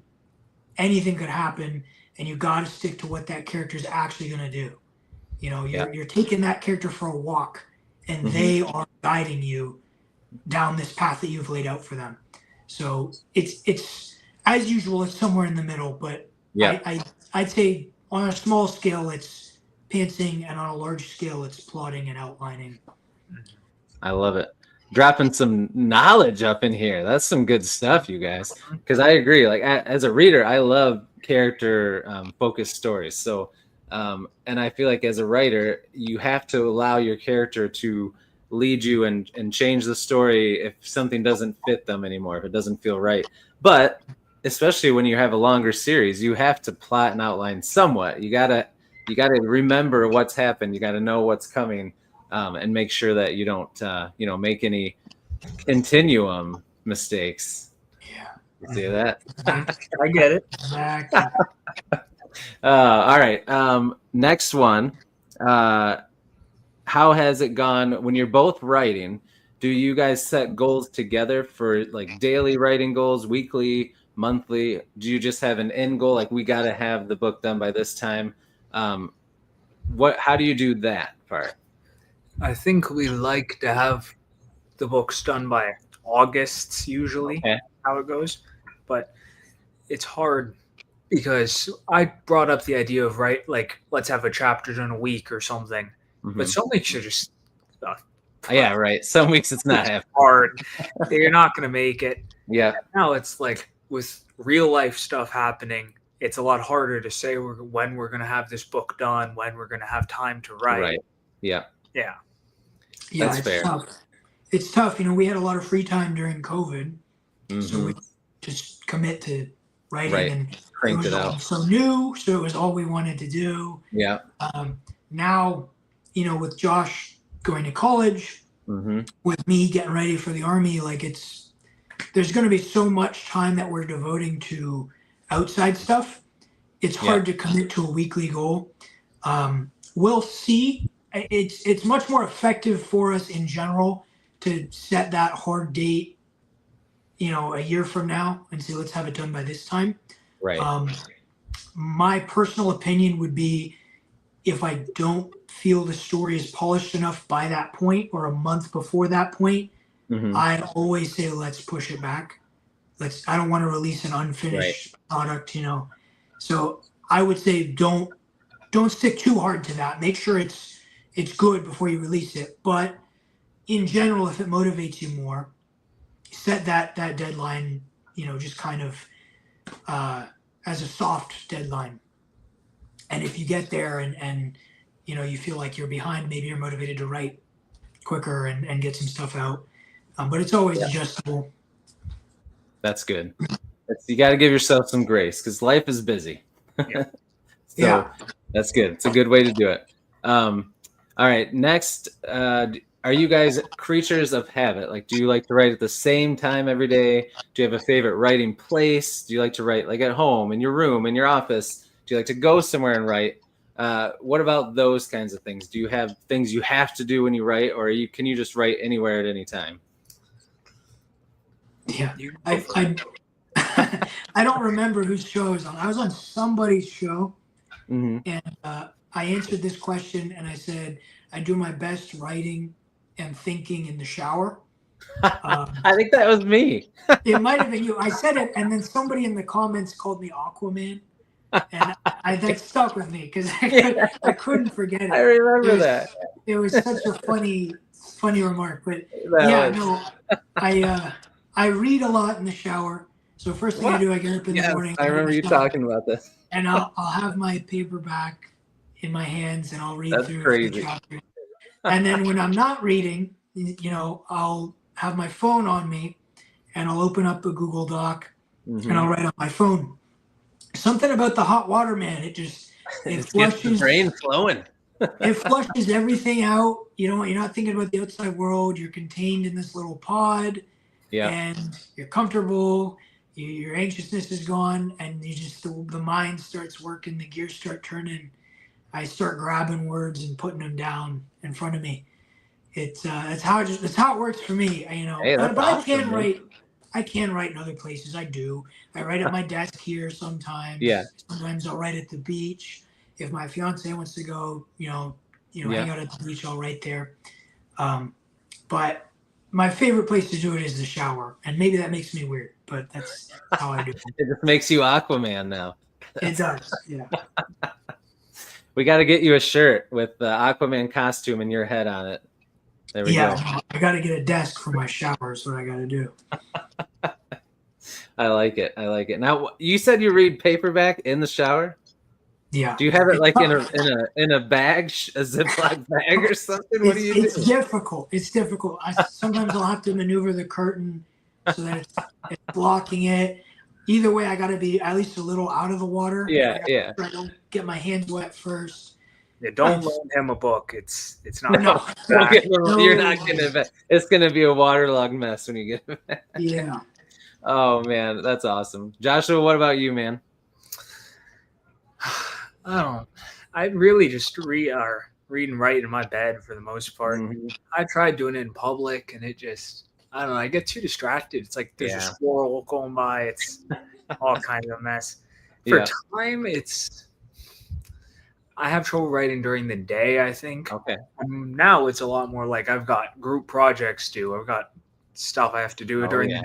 anything could happen, and you got to stick to what that character is actually going to do. You know, you're taking that character for a walk, and they are guiding you down this path that you've laid out for them. So it's as usual, it's somewhere in the middle. But I'd say on a small scale, it's pantsing, and on a large scale, it's plotting and outlining. I love it. Dropping some knowledge up in here. That's some good stuff, you guys. Because I agree. Like as a reader, I love character focused stories. So, and I feel like as a writer, you have to allow your character to lead you and change the story if something doesn't fit them anymore, if it doesn't feel right. But especially when you have a longer series, you have to plot and outline somewhat. You gotta remember what's happened. You gotta know what's coming. And make sure that you don't, make any continuum mistakes. Yeah. You see that? I get it. Exactly. All right. Next one. How has it gone when you're both writing? Do you guys set goals together for like daily writing goals, weekly, monthly? Do you just have an end goal? Like we got to have the book done by this time. How do you do that part? I think we like to have the books done by August, usually, how it goes. But it's hard because I brought up the idea of, let's have a chapter done a week or something. Mm-hmm. But some weeks are just... yeah, right. Some weeks it's not hard. You're not going to make it. Yeah. Now it's like with real life stuff happening, it's a lot harder to say when we're going to have this book done, when we're going to have time to write. Right. Yeah. Yeah. Yeah, that's it's fair. Tough. It's tough. We had a lot of free time during COVID, so we just commit to writing and cranked it out. So new, so it was all we wanted to do. Yeah. Now, with Josh going to college, with me getting ready for the Army, there's going to be so much time that we're devoting to outside stuff. It's hard to commit to a weekly goal. We'll see. It's much more effective for us in general to set that hard date, a year from now and say, let's have it done by this time. Right. My personal opinion would be if I don't feel the story is polished enough by that point or a month before that point, I always say, let's push it back. I don't want to release an unfinished product, So I would say don't stick too hard to that. Make sure it's good before you release it. But in general, if it motivates you more, set that deadline, just kind of as a soft deadline. And if you get there and you feel like you're behind, maybe you're motivated to write quicker and get some stuff out. But it's always adjustable. That's good. You got to give yourself some grace because life is busy. That's good. It's a good way to do it. All right. Next, are you guys creatures of habit? Like, do you like to write at the same time every day? Do you have a favorite writing place? Do you like to write like at home, in your room, in your office? Do you like to go somewhere and write? What about those kinds of things? Do you have things you have to do when you write, or can you just write anywhere at any time? Yeah, I don't remember whose show I was on. I was on somebody's show, and I answered this question, and I said I do my best writing and thinking in the shower. I think that was me. It might have been you. I said it, and then somebody in the comments called me Aquaman, and that stuck with me because I couldn't forget it. I remember that. It was such a funny remark. But I read a lot in the shower. So first thing I do, I get up in the morning. I remember you talking about this. And I'll have my paperback in my hands and I'll read through the chapter. And then when I'm not reading, I'll have my phone on me and I'll open up a Google Doc and I'll write on my phone. Something about the hot water, man. It gets the brain flowing. It flushes everything out. You're not thinking about the outside world. You're contained in this little pod. Yeah. And you're comfortable. Your anxiousness is gone, and the mind starts working. The gears start turning. I start grabbing words and putting them down in front of me. That's how it works for me. Hey, but awesome, I can write. I can write in other places. I do. I write at my desk here sometimes. Yeah. Sometimes I'll write at the beach. If my fiance wants to go, hang out at the beach, I'll write there. But my favorite place to do it is the shower, and maybe that makes me weird, but that's how I do it. It just makes you Aquaman now. It does, yeah. We got to get you a shirt with the Aquaman costume and your head on it. There we go. I got to get a desk for my shower. Is what I got to do. I like it. I like it. Now, you said you read paperback in the shower. Yeah. Do you have it like in a bag, a Ziploc bag or something? What do you do? It's difficult. It's difficult. Sometimes I'll have to maneuver the curtain so that it's blocking it. Either way, I got to be at least a little out of the water. Yeah. I don't get my hands wet first. Yeah, don't loan him a book. It's not. No, you're not gonna. It's gonna be a waterlogged mess when you get it back. Yeah. Oh man, that's awesome, Joshua. What about you, man? I really just read and write in my bed for the most part. Mm-hmm. I tried doing it in public, and it just, I don't know. I get too distracted. It's like there's a squirrel going by. It's all kind of a mess. For time, I have trouble writing during the day, I think. Okay. Now it's a lot more like I've got group projects due. I've got stuff I have to do during the day.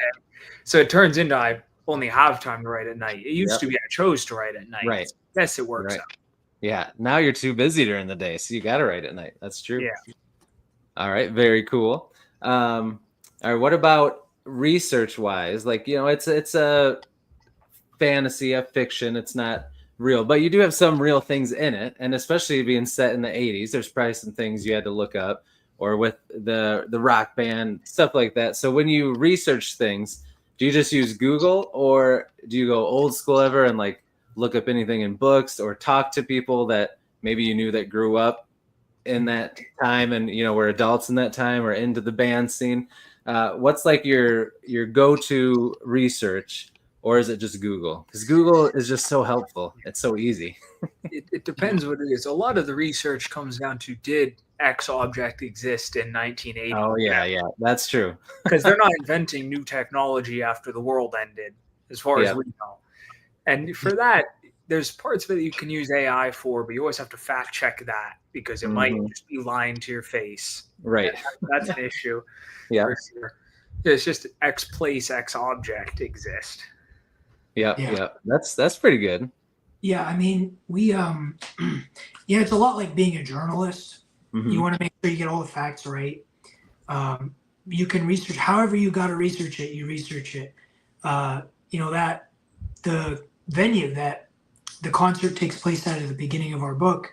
So it turns into I only have time to write at night. It used to be I chose to write at night. Right. Yes, it works out. Yeah. Now you're too busy during the day, so you got to write at night. That's true. Yeah. All right. Very cool. All right. What about research-wise? Like, it's a fantasy, a fiction. It's not real, but you do have some real things in it, and especially being set in the 80s, there's probably some things you had to look up, or with the rock band, stuff like that. So when you research things, do you just use Google, or do you go old school ever and like look up anything in books, or talk to people that maybe you knew that grew up in that time and were adults in that time or into the band scene? What's like your go-to research? Or is it just Google? Because Google is just so helpful. It's so easy. It depends what it is. A lot of the research comes down to, did X object exist in 1980? Oh, yeah. That's true. Because they're not inventing new technology after the world ended, as far as we know. And for that, there's parts of it that you can use AI for, but you always have to fact check that because it might just be lying to your face. Right. That's an issue. Yeah. For sure. It's just X place, X object exist. Yeah. That's pretty good. Yeah, I mean, we it's a lot like being a journalist. Mm-hmm. You want to make sure you get all the facts right. You can research however you got to research it. You research it. That the venue that the concert takes place at the beginning of our book,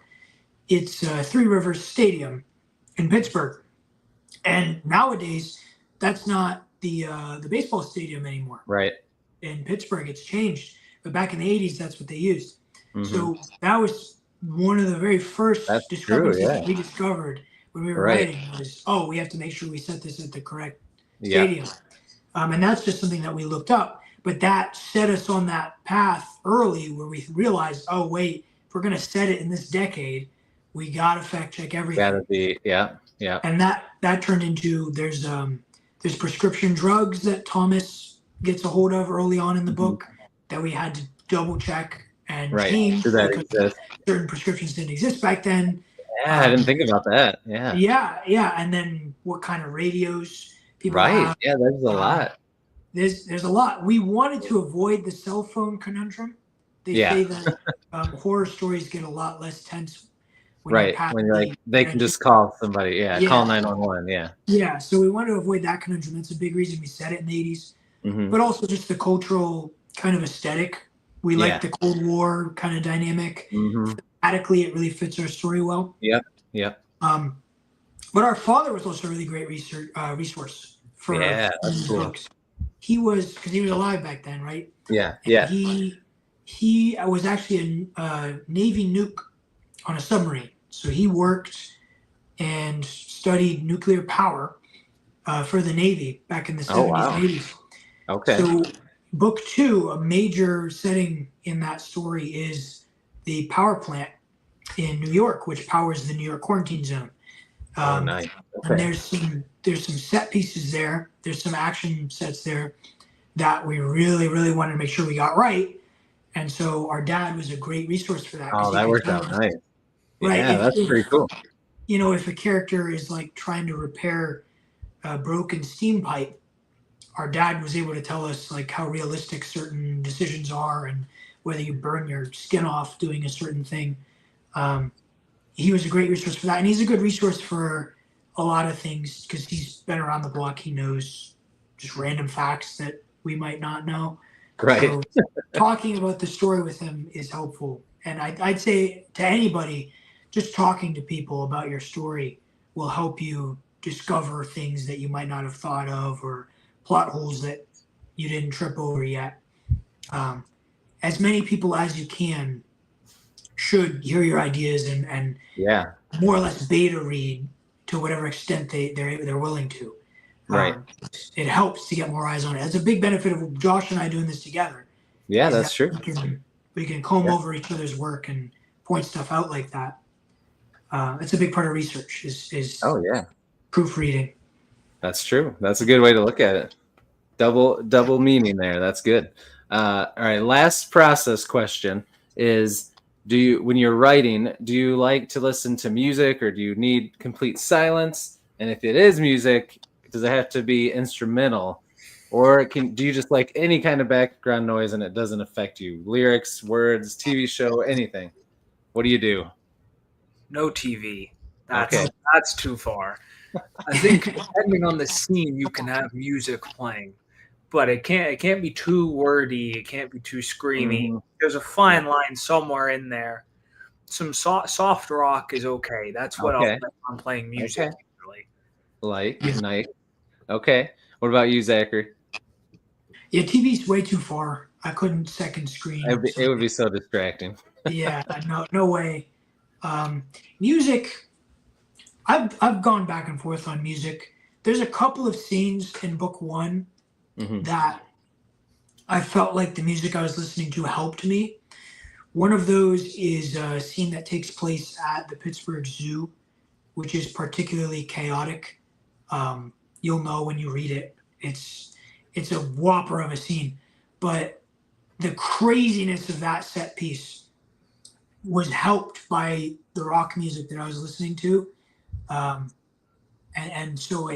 it's Three Rivers Stadium in Pittsburgh, and nowadays that's not the baseball stadium anymore. Right. In Pittsburgh, it's changed, but back in the 80s, that's what they used. Mm-hmm. So that was one of the very first discoveries that we discovered when we were writing was, we have to make sure we set this at the correct stadium. And that's just something that we looked up. But that set us on that path early where we realized, if we're going to set it in this decade, we got to fact check everything. Gotta be, yeah. And that turned into, there's prescription drugs that Thomas gets a hold of early on in the book that we had to double check and change because certain prescriptions didn't exist back then. Yeah, I didn't think about that. Yeah. Yeah. And then what kind of radios people have. Yeah, there's a lot. There's a lot. We wanted to avoid the cell phone conundrum. They say that horror stories get a lot less tense when you're like, they can just call somebody. Call 911. Yeah, so we wanted to avoid that conundrum. That's a big reason we set it in the 80s. Mm-hmm. But also just the cultural kind of aesthetic. We like the Cold War kind of dynamic. Mm-hmm. Thematically, it really fits our story well. Yep. But our father was also a really great resource for that's cool. books. He was, because he was alive back then, right? Yeah. He was actually a Navy nuke on a submarine. So he worked and studied nuclear power for the Navy back in the 70s and 80s. Okay. So book 2, a major setting in that story is the power plant in New York, which powers the New York quarantine zone. Nice. Okay. And there's some set pieces there. There's some action sets there that we really, really wanted to make sure we got right. And so our dad was a great resource for that. Oh, that worked out nice. Right. Yeah, that's pretty cool. If a character is like trying to repair a broken steam pipe, our dad was able to tell us like how realistic certain decisions are and whether you burn your skin off doing a certain thing. He was a great resource for that. And he's a good resource for a lot of things because he's been around the block. He knows just random facts that we might not know. Right. So talking about the story with him is helpful. And I'd say to anybody, just talking to people about your story will help you discover things that you might not have thought of or plot holes that you didn't trip over yet. As many people as you can should hear your ideas and more or less beta read to whatever extent they're willing to. Right. It helps to get more eyes on it. It's a big benefit of Josh and I doing this together. Yeah, that's true. We can comb over each other's work and point stuff out like that. It's a big part of research is proofreading. That's true. That's a good way to look at it. Double meaning there. That's good. All right. Last process question is, when you're writing, do you like to listen to music or do you need complete silence? And if it is music, does it have to be instrumental, or do you just like any kind of background noise and it doesn't affect you? Lyrics, words, TV show, anything. What do you do? No TV. That's too far. I think depending on the scene, you can have music playing, but it can't be too wordy. It can't be too screamy. Mm-hmm. There's a fine line somewhere in there. Some soft rock is okay. That's what I'm playing music. Okay. Nice. Okay. What about you, Zachary? Yeah, TV's way too far. I couldn't second screen. It would be so distracting. Yeah, no way. Music, I've gone back and forth on music. There's a couple of scenes in book one that I felt like the music I was listening to helped me. One of those is a scene that takes place at the Pittsburgh Zoo, which is particularly chaotic. You'll know when you read it. It's a whopper of a scene, but the craziness of that set piece was helped by the rock music that I was listening to. And so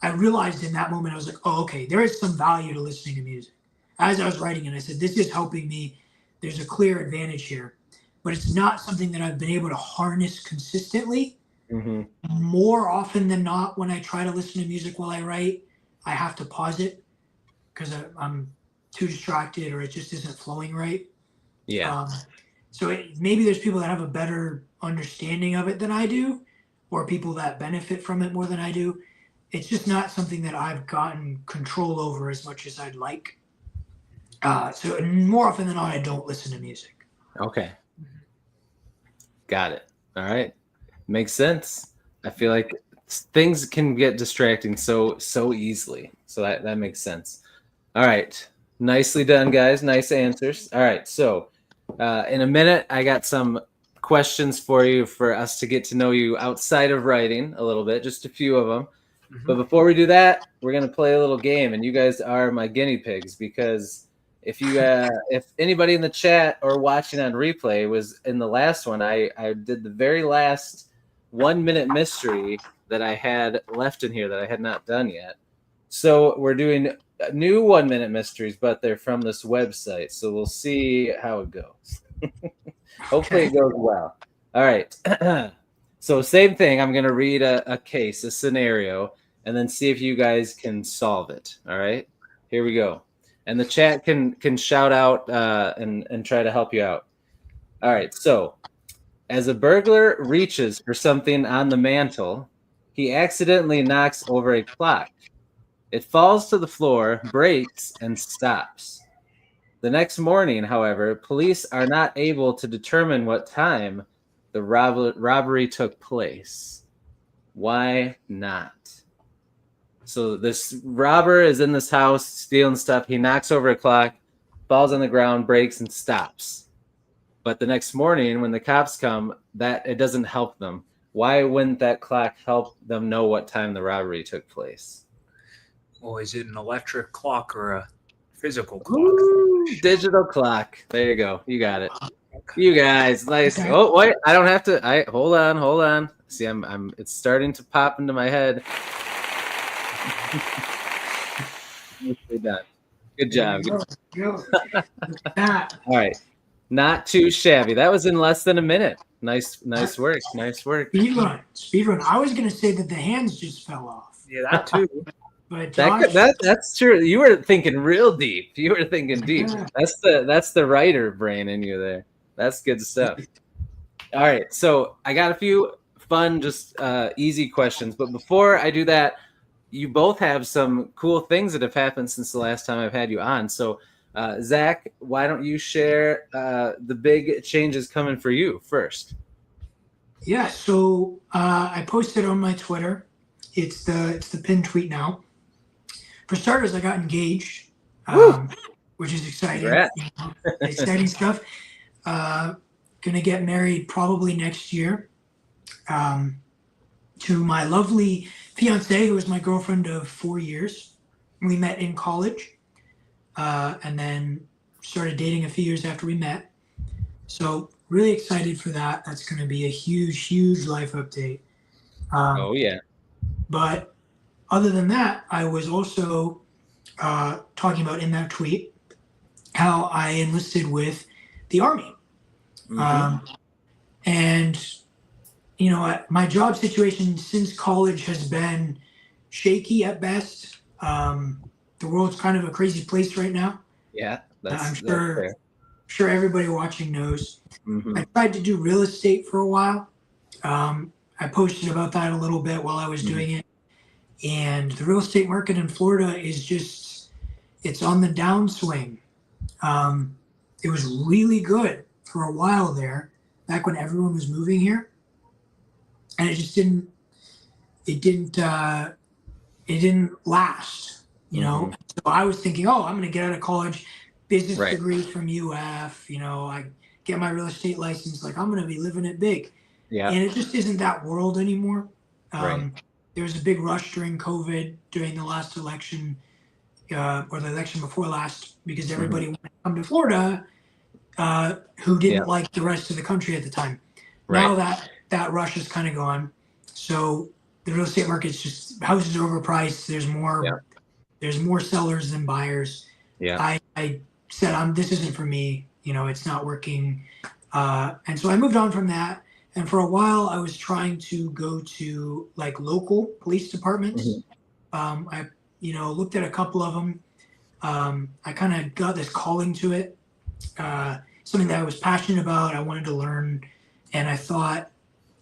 I realized in that moment, I was like, oh, okay, there is some value to listening to music. As I was writing it, I said, this is helping me. There's a clear advantage here, but it's not something that I've been able to harness consistently. Mm-hmm. More often than not, when I try to listen to music while I write, I have to pause it because I'm too distracted or it just isn't flowing right. Yeah. So maybe there's people that have a better understanding of it than I do, or people that benefit from it more than I do. It's just not something that I've gotten control over as much as I'd like. So more often than not, I don't listen to music. Okay. Got it. All right. Makes sense. I feel like things can get distracting so easily. So that makes sense. All right. Nicely done, guys. Nice answers. All right. So in a minute, I got some questions for you for us to get to know you outside of writing a little bit, just a few of them. Mm-hmm. But before we do that, we're going to play a little game, and you guys are my guinea pigs because if anybody in the chat or watching on replay was in the last one, I did the very last 1 minute mystery that I had left in here that I had not done yet. So we're doing new 1 minute mysteries, but they're from this website. So we'll see how it goes. Hopefully it goes well. All right. So same thing. I'm going to read a case, a scenario, and then see if you guys can solve it. All right. Here we go. And the chat can shout out and try to help you out. All right. So as a burglar reaches for something on the mantle, he accidentally knocks over a clock. It falls to the floor, breaks, and stops. The next morning, however, police are not able to determine what time the robbery took place. Why not? So this robber is in this house stealing stuff. He knocks over a clock, falls on the ground, breaks, and stops. But the next morning, when the cops come, that it doesn't help them. Why wouldn't that clock help them know what time the robbery took place? Well, is it an electric clock or a physical clock? Ooh, digital clock. There you go. You got it. You guys, nice. Okay. Oh wait, I don't have to. Hold on. See, I'm. It's starting to pop into my head. Nicely done. Good job. All right. Not too shabby. That was in less than a minute. Nice work. Nice work. Speed run. I was going to say that the hands just fell off. Yeah, that too. But Josh, that's true. You were thinking real deep. You were thinking deep. Yeah. That's the writer brain in you there. That's good stuff. All right. So I got a few fun, just easy questions. But before I do that, you both have some cool things that have happened since the last time I've had you on. So, Zach, why don't you share the big changes coming for you first? Yeah, so I posted on my Twitter. It's the pinned tweet now. For starters, I got engaged, which is exciting. Exciting stuff. Gonna get married probably next year. To my lovely fiance, who was my girlfriend of 4 years. We met in college, and then started dating a few years after we met. So really excited for that. That's going to be a huge life update. Oh yeah. But other than that, I was also talking about in that tweet how I enlisted with the Army. And you know, my job situation since college has been shaky at best. The world's kind of a crazy place right now. Yeah, I'm sure everybody watching knows. I tried to do real estate for a while. I posted about that a little bit while I was doing it. And the real estate market in Florida is it's on the downswing. It was really good for a while there, back when everyone was moving here. And it just didn't last, you know? So I was thinking, I'm going to get out of college, business degree from UF, you know, I get my real estate license, like I'm going to be living it big. Yeah. And it just isn't that world anymore. There was a big rush during COVID, during the last election, or the election before last, because everybody wanted to come to Florida who didn't like the rest of the country at the time. Now that rush is kind of gone. So the real estate market's just, houses are overpriced. There's more sellers than buyers. Yeah. I said, this isn't for me. You know, it's not working. And so I moved on from that. And for a while I was trying to go to like local police departments. I, looked at a couple of them. I kind of got this calling to it. Something that I was passionate about. I wanted to learn. And I thought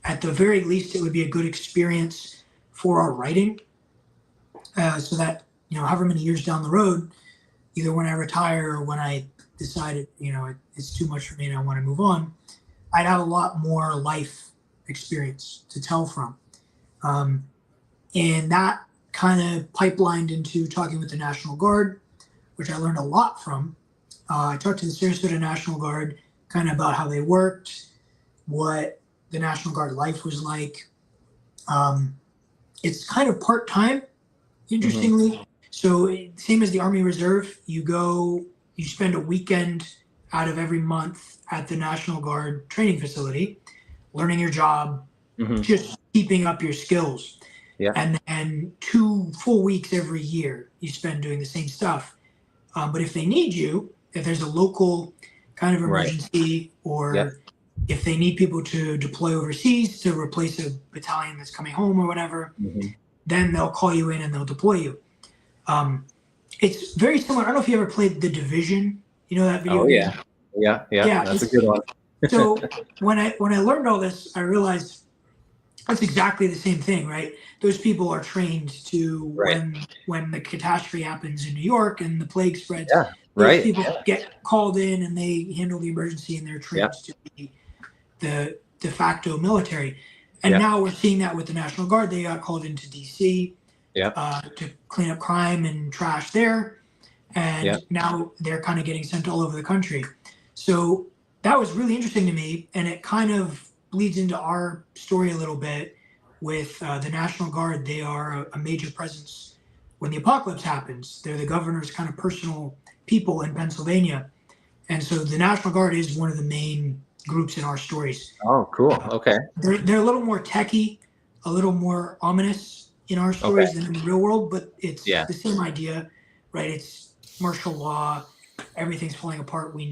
at the very least, it would be a good experience for our writing. So that, however many years down the road, either when I retire or when I decided, it's too much for me and I want to move on, I'd have a lot more life experience to tell from. And that kind of pipelined into talking with the National Guard, which I learned a lot from. I talked to the Sarasota National Guard kind of about how they worked, what the National Guard life was like. It's kind of part-time, interestingly. So same as the Army Reserve, you spend a weekend out of every month at the National Guard training facility, learning your job, just keeping up your skills. Yeah. And then 2 full weeks every year you spend doing the same stuff. But if they need you, if there's a local kind of emergency or if they need people to deploy overseas to replace a battalion that's coming home or whatever, then they'll call you in and they'll deploy you. It's very similar. I don't know if you ever played The Division. You know that video? Oh, yeah. Yeah. That's a good one. So when I learned all this, I realized that's exactly the same thing, right? Those people are trained to when the catastrophe happens in New York and the plague spreads. Yeah. Those people get called in and they handle the emergency and they're trained to be the de facto military. And now we're seeing that with the National Guard. They got called into DC to clean up crime and trash there. And now they're kind of getting sent all over the country. So that was really interesting to me. And it kind of bleeds into our story a little bit with the National Guard. They are a major presence when the apocalypse happens. They're the governor's kind of personal people in Pennsylvania. And so the National Guard is one of the main groups in our stories. Oh, cool. Okay. They're a little more techy, a little more ominous in our stories than in the real world, but it's the same idea, right? It's martial law. Everything's falling apart. We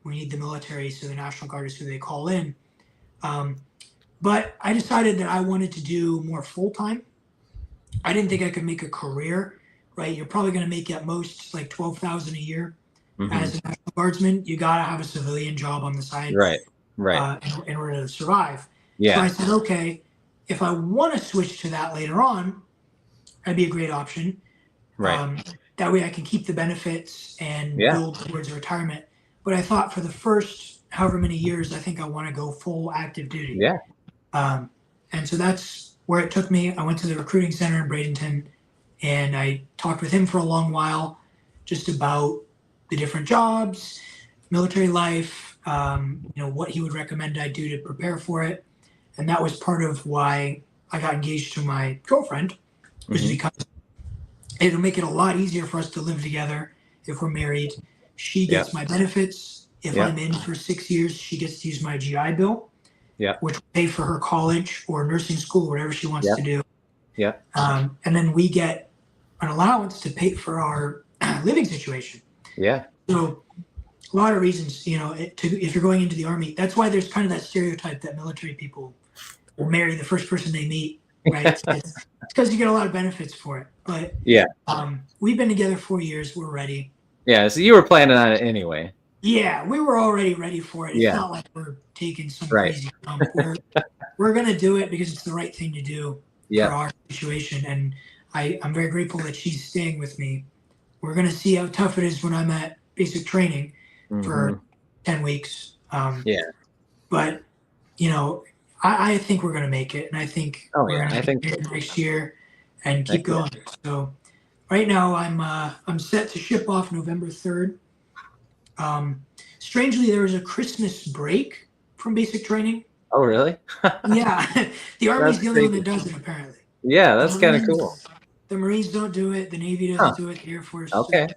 we need the military, so the National Guard is who they call in. But I decided that I wanted to do more full-time. I didn't think I could make a career, right? You're probably going to make at most like $12,000 a year as a National Guardsman. You got to have a civilian job on the side, right? In order to survive. Yeah. So I said, okay, if I want to switch to that later on, that'd be a great option. Right. That way I can keep the benefits and build towards retirement. But I thought for the first however many years, I think I want to go full active duty. Yeah. And so that's where it took me. I went to the recruiting center in Bradenton, and I talked with him for a long while just about the different jobs, military life, what he would recommend I do to prepare for it. And that was part of why I got engaged to my girlfriend, which is because it'll make it a lot easier for us to live together if we're married. She gets my benefits. If I'm in for 6 years, she gets to use my GI Bill, which will pay for her college or nursing school, whatever she wants to do. Yeah. And then we get an allowance to pay for our living situation. Yeah. So a lot of reasons, if you're going into the Army, that's why there's kind of that stereotype that military people will marry the first person they meet, right? It's because you get a lot of benefits for it. But we've been together 4 years. We're ready. Yeah. So you were planning on it anyway. Yeah, we were already ready for it. It's not like we're taking some crazy jump. We're going to do it because it's the right thing to do for our situation. And I'm very grateful that she's staying with me. We're going to see how tough it is when I'm at basic training for 10 weeks. But, I think we're going to make it. And I think we're going to make it next year and keep going. So right now I'm set to ship off November 3rd. Strangely, there was a Christmas break from basic training. Oh, really? Yeah. The Army's the only one that does it, apparently. Yeah, that's kind of cool. The Marines don't do it. The Navy doesn't do it. The Air Force. Okay.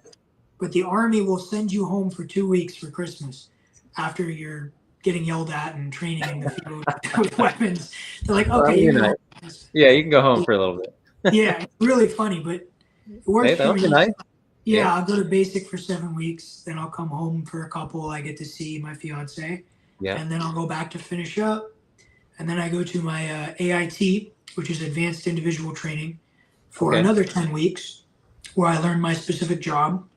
But the Army will send you home for 2 weeks for Christmas after you're getting yelled at and training in the field with weapons. They're like, okay, you can go home for a little bit. Yeah, it's really funny, but it works. Hey, that would be nice. Yeah, I'll go to basic for 7 weeks. Then I'll come home for a couple. I get to see my fiance. Yeah. And then I'll go back to finish up. And then I go to my AIT, which is Advanced Individual Training, for another 10 weeks, where I learn my specific job.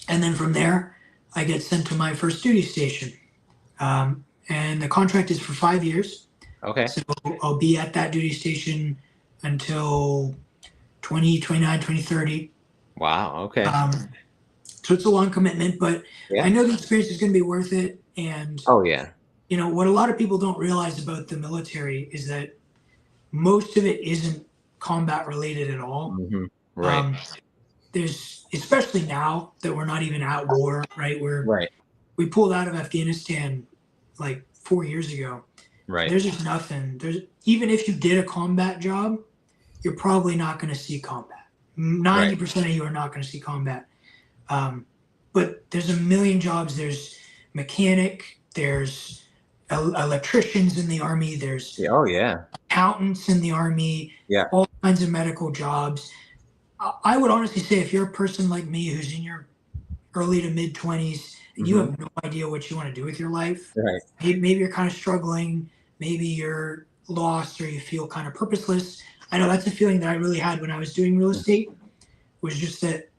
And then from there, I get sent to my first duty station. And the contract is for 5 years. Okay. So I'll be at that duty station until 2029, 2030. Wow. Okay. So it's a long commitment, but I know the experience is going to be worth it. And what a lot of people don't realize about the military is that most of it isn't combat related at all. Mm-hmm. Right. There's, especially now that we're not even at war, right? We pulled out of Afghanistan like 4 years ago. Right. There's just nothing. Even if you did a combat job, you're probably not going to see combat. 90% of you are not going to see combat. But there's a million jobs. There's mechanic, there's electricians in the Army, there's accountants in the Army, all kinds of medical jobs. I would honestly say if you're a person like me who's in your early to mid 20s and you have no idea what you want to do with your life, maybe you're kind of struggling, maybe you're lost or you feel kind of purposeless. I know that's a feeling that I really had when I was doing real estate, was just that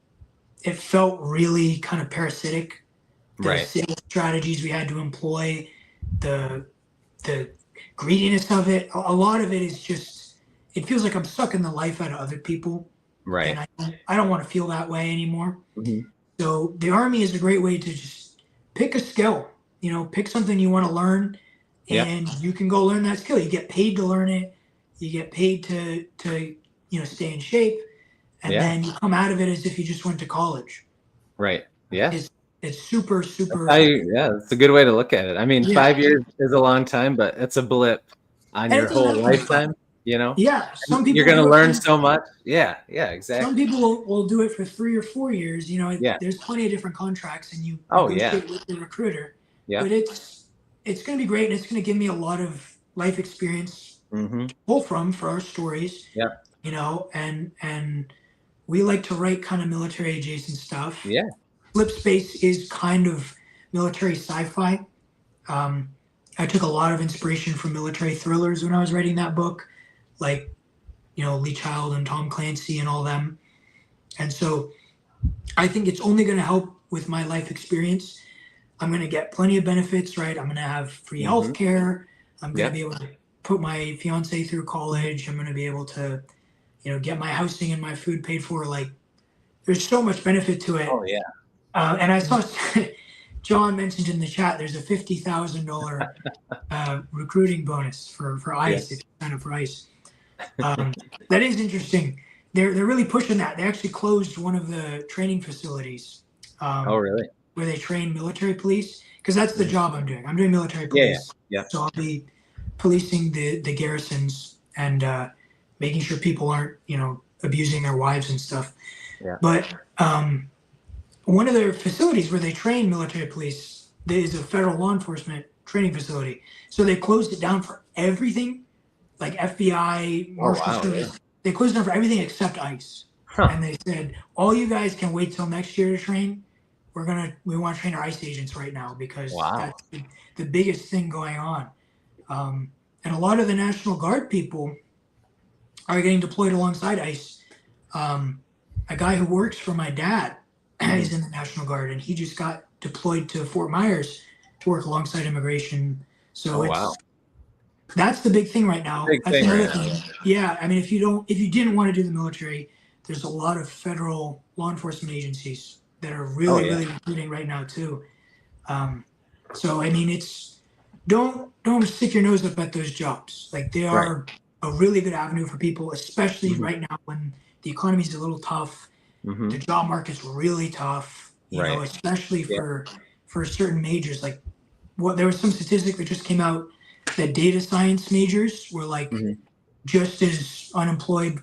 it felt really kind of parasitic. The sales strategies we had to employ, the greediness of it, a lot of it is just, it feels like I'm sucking the life out of other people. Right. And I don't want to feel that way anymore. Mm-hmm. So the Army is a great way to just pick a skill, pick something you want to learn and you can go learn that skill. You get paid to learn it. You get paid to stay in shape. And then you come out of it as if you just went to college. Right. Yeah. It's super, super. It's a good way to look at it. I mean, 5 years is a long time, but it's a blip on your whole lifetime, Yeah. Some people you're going to learn so much. Yeah. Yeah, exactly. Some people will do it for 3 or 4 years. There's plenty of different contracts and you negotiate with the recruiter. Yeah. But it's going to be great. And it's going to give me a lot of life experience to pull from for our stories. Yeah. And we like to write kind of military adjacent stuff. Yeah. Slipspace is kind of military sci-fi. I took a lot of inspiration from military thrillers when I was writing that book, like, Lee Child and Tom Clancy and all them. And so I think it's only going to help with my life experience. I'm going to get plenty of benefits, right? I'm going to have free health care. I'm going to be able to put my fiance through college. I'm going to be able to, get my housing and my food paid for. Like, there's so much benefit to it. Oh, yeah. And I saw John mentioned in the chat, there's a $50,000 recruiting bonus for ICE, if you sign up for ICE. That is interesting. They're really pushing that. They actually closed one of the training facilities. Oh, really? Where they train military police, because that's the job I'm doing. I'm doing military police. Yeah. So I'll be policing the garrisons and making sure people aren't, abusing their wives and stuff. Yeah. But one of their facilities where they train military police is a federal law enforcement training facility. So they closed it down for everything, like FBI, Marshal Service. Yeah. They closed it down for everything except ICE. Huh. And they said, all you guys can wait till next year to train. We want to train our ICE agents right now because that's the biggest thing going on. And a lot of the National Guard people are getting deployed alongside ICE. A guy who works for my dad is in the National Guard, and he just got deployed to Fort Myers to work alongside immigration. So that's the big thing right now. That's another thing. Yeah, I mean, if you didn't want to do the military, there's a lot of federal law enforcement agencies that are really recruiting right now too. So I mean, don't stick your nose up at those jobs. Like, they are a really good avenue for people, especially right now when the economy is a little tough. The job market's really tough, you know, especially for certain majors. Like, there was some statistic that just came out that data science majors were like just as unemployed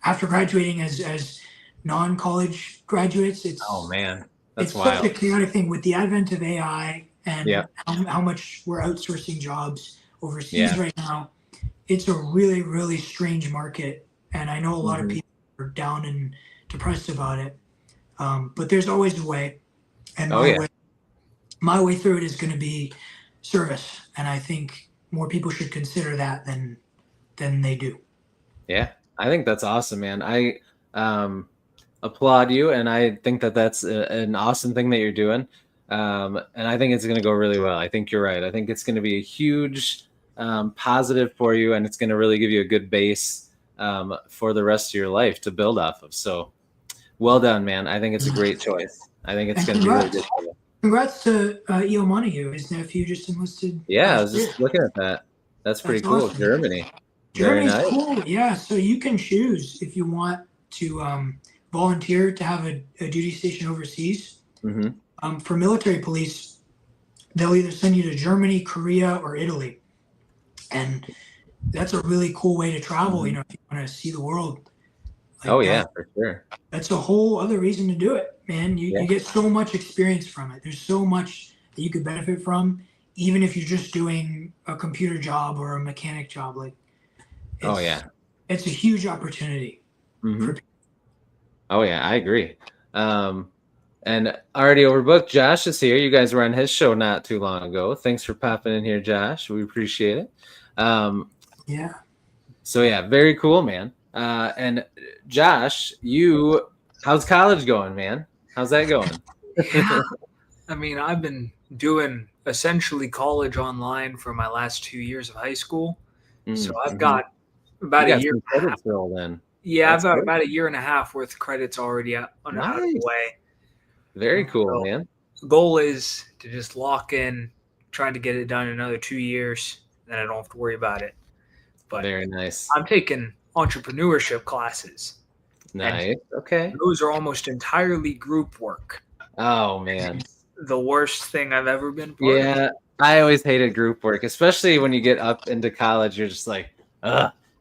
after graduating as non-college graduates. It's that's wild. Such a chaotic thing with the advent of AI and how much we're outsourcing jobs overseas right now. It's a really, really strange market, and I know a lot of people are down and depressed about it. But there's always a way, and my way through it is going to be service, and I think more people should consider that than they do. Yeah, I think that's awesome, man. I applaud you, and I think that that's an awesome thing that you're doing. And I think it's going to go really well. I think you're right. I think it's going to be a huge positive for you, and it's going to really give you a good base for the rest of your life to build off of. So well done, man. I think it's a great choice. I think it's going to be really good for you. Congrats to E.O. Montague. His nephew just enlisted. Yeah, I was just looking at that. That's pretty cool. Awesome. Germany's nice. Cool. Yeah, so you can choose if you want to volunteer to have a duty station overseas. For military police, they'll either send you to Germany, Korea, or Italy. And that's a really cool way to travel, you know, if you want to see the world. Like for sure. That's a whole other reason to do it, man. You get so much experience from it. There's so much that you could benefit from, even if you're just doing a computer job or a mechanic job. Like, it's a huge opportunity. For people. Oh yeah, I agree. And already overbooked, Josh is here. You guys were on his show not too long ago. Thanks for popping in here, Josh. We appreciate it. So yeah, very cool, man. And Josh, how's college going, man? How's that going? I mean, I've been doing essentially college online for my last 2 years of high school. So I've got about a year. Credits still, then. Yeah, I've got about a year and a half worth of credits already out of the way. Very cool, man. The goal is to just lock in, trying to get it done in another 2 years, then I don't have to worry about it. But very nice. I'm taking entrepreneurship classes. Nice. Okay. Those are almost entirely group work. Oh, man. The worst thing I've ever been part of. Yeah, I always hated group work, especially when you get up into college. You're just like,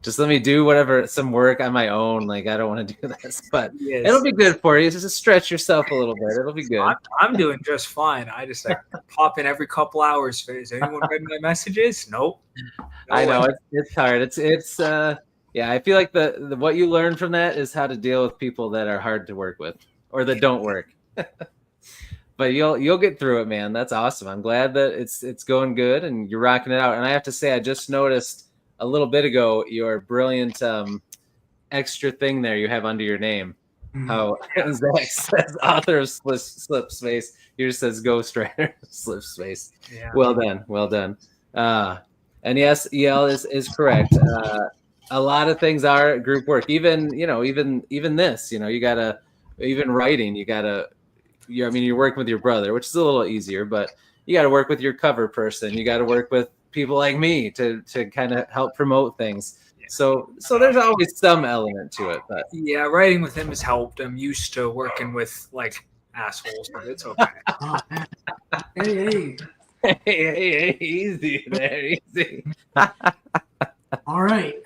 just let me do some work on my own. Like, I don't want to do this, but it'll be good for you. Just stretch yourself a little bit. It'll be good. I'm doing just fine. I just pop in every couple hours. Is anyone read my messages? Nope. I know it's hard. It's I feel like the what you learn from that is how to deal with people that are hard to work with or that don't work. but you'll get through it, man. That's awesome. I'm glad that it's going good and you're rocking it out. And I have to say, I just noticed a little bit ago your brilliant extra thing there you have under your name. How Zach says author of Slipspace. Yours says ghostwriter Slipspace. Yeah. Well done. And yes, EL is correct. A lot of things are group work. Even this. You gotta even writing. You're working with your brother, which is a little easier, but you got to work with your cover person. You got to work with people like me to kind of help promote things. So there's always some element to it. But yeah, writing with him has helped. I'm used to working with like assholes, but it's okay. Hey, easy there, easy. All right.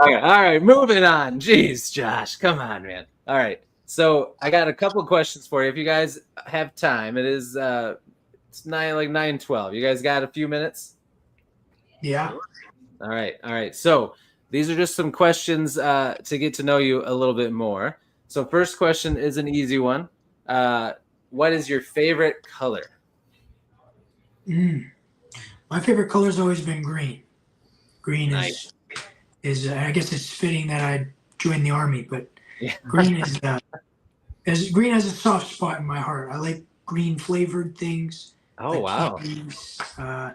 All right, moving on. Jeez, Josh, come on, man. All right. So I got a couple of questions for you. If you guys have time, it is it's 9:12. You guys got a few minutes? Yeah. All right. So these are just some questions to get to know you a little bit more. So first question is an easy one. What is your favorite color? My favorite color has always been green. Green nice. is I guess it's fitting that I joined the Army, but green is green has a soft spot in my heart. I like green flavored things. Oh wow! Candies, and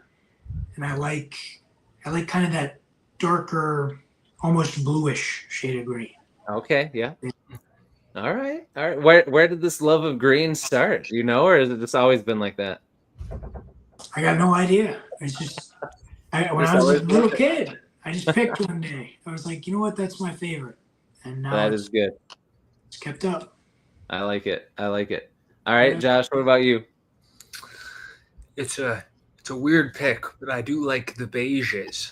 I like kind of that darker, almost bluish shade of green. Okay, yeah. All right. Where did this love of green start? Or has it just always been like that? I got no idea. It's just when I was a little kid, I just picked one day. I was like, you know what? That's my favorite. And now that is good. It's kept up. I like it. All right, Josh, what about you? It's a weird pick, but I do like the beiges.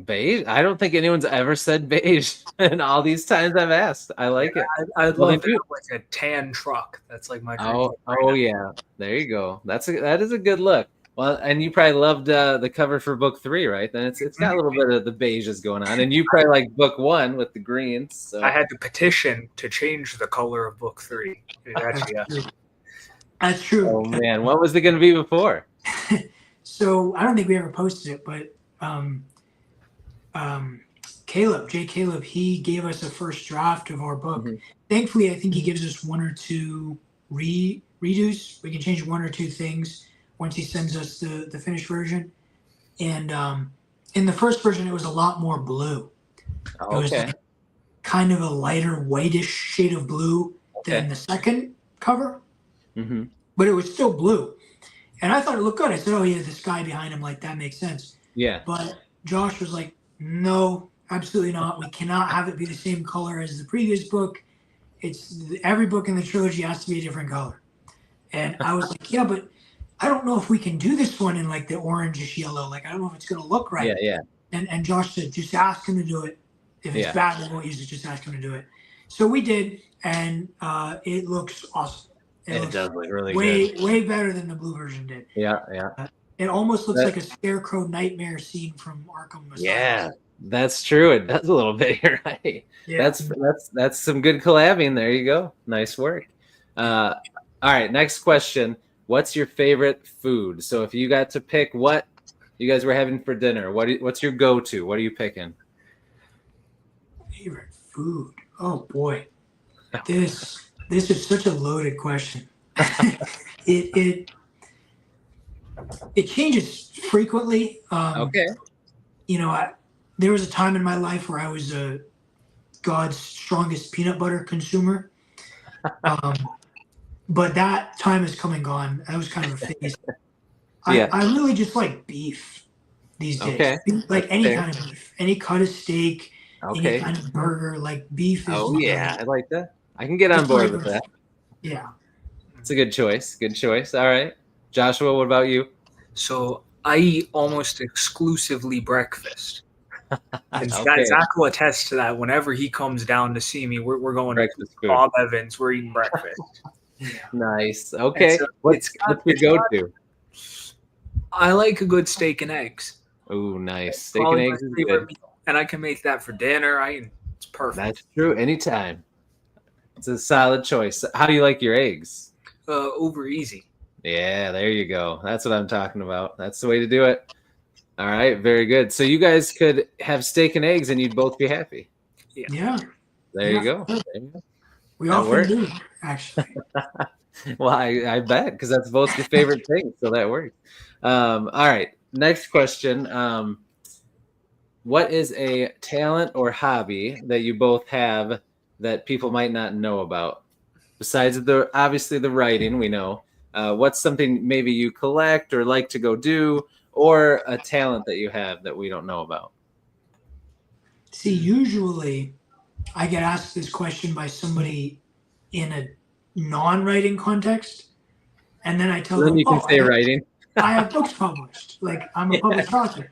Beige? I don't think anyone's ever said beige in all these times I've asked. I like it. I'd love to have like a tan truck. That's like my dream. Oh yeah. There you go. That is a good look. Well, and you probably loved the cover for book 3, right? Then it's got a little bit of the beiges going on, and you probably like book 1 with the greens. So. I had to petition to change the color of book 3. That's true. Oh man, what was it going to be before? So I don't think we ever posted it, but Caleb, he gave us a first draft of our book. Mm-hmm. Thankfully, I think he gives us 1 or 2 redos. We can change 1 or 2 things once he sends us the finished version. And in the first version, it was a lot more blue. Oh, it was like kind of a lighter whitish shade of blue than the second cover. Mm-hmm. But it was still blue. And I thought it looked good. I said, oh, yeah, the sky behind him, like, that makes sense. Yeah. But Josh was like, no, absolutely not. We cannot have it be the same color as the previous book. Every book in the trilogy has to be a different color. And I was like, yeah, but I don't know if we can do this one in like the orangish yellow. Like, I don't know if it's going to look right. Yeah. And Josh said, just ask him to do it. If it's bad, we won't use it. Just ask him to do it. So we did, and it looks awesome. It does look really good. Way better than the blue version did. Yeah. It almost looks like a Scarecrow nightmare scene from Arkham Asylum. Yeah, that's true. It does a little bit. You're right. Yeah. That's some good collabing. There you go. Nice work. All right, next question. What's your favorite food? So if you got to pick what you guys were having for dinner, what's your go-to? What are you picking? Favorite food? Oh boy, this is such a loaded question. It changes frequently. Okay. There was a time in my life where I was God's strongest peanut butter consumer. But that time has come and gone. That was kind of a phase. I really just like beef these days. Okay. Like any kind of beef, any cut of steak, any kind of burger. Like beef is. Oh yeah, I like that. I can get on board with that. Yeah. It's a good choice. All right, Joshua, what about you? So I eat almost exclusively breakfast. And Zach will attest to that. Whenever he comes down to see me, we're going breakfast to Bob Evans. We're eating breakfast. Nice. Okay. So what's your go-to? I like a good steak and eggs. Oh, nice. Steak and eggs is good. And I can make that for dinner. It's perfect. That's true. Anytime. It's a solid choice. How do you like your eggs? over easy. Yeah, there you go. That's what I'm talking about. That's the way to do it. All right, very good. So you guys could have steak and eggs and you'd both be happy. Yeah. There you go. We often do, actually. Well, I bet, because that's both your favorite things, so that works. All right, next question. What is a talent or hobby that you both have that people might not know about? Besides obviously the writing, we know. What's something maybe you collect or like to go do, or a talent that you have that we don't know about? See, usually I get asked this question by somebody in a non-writing context, and then I tell them, you can say writing. I have books published. Like, I'm a published author.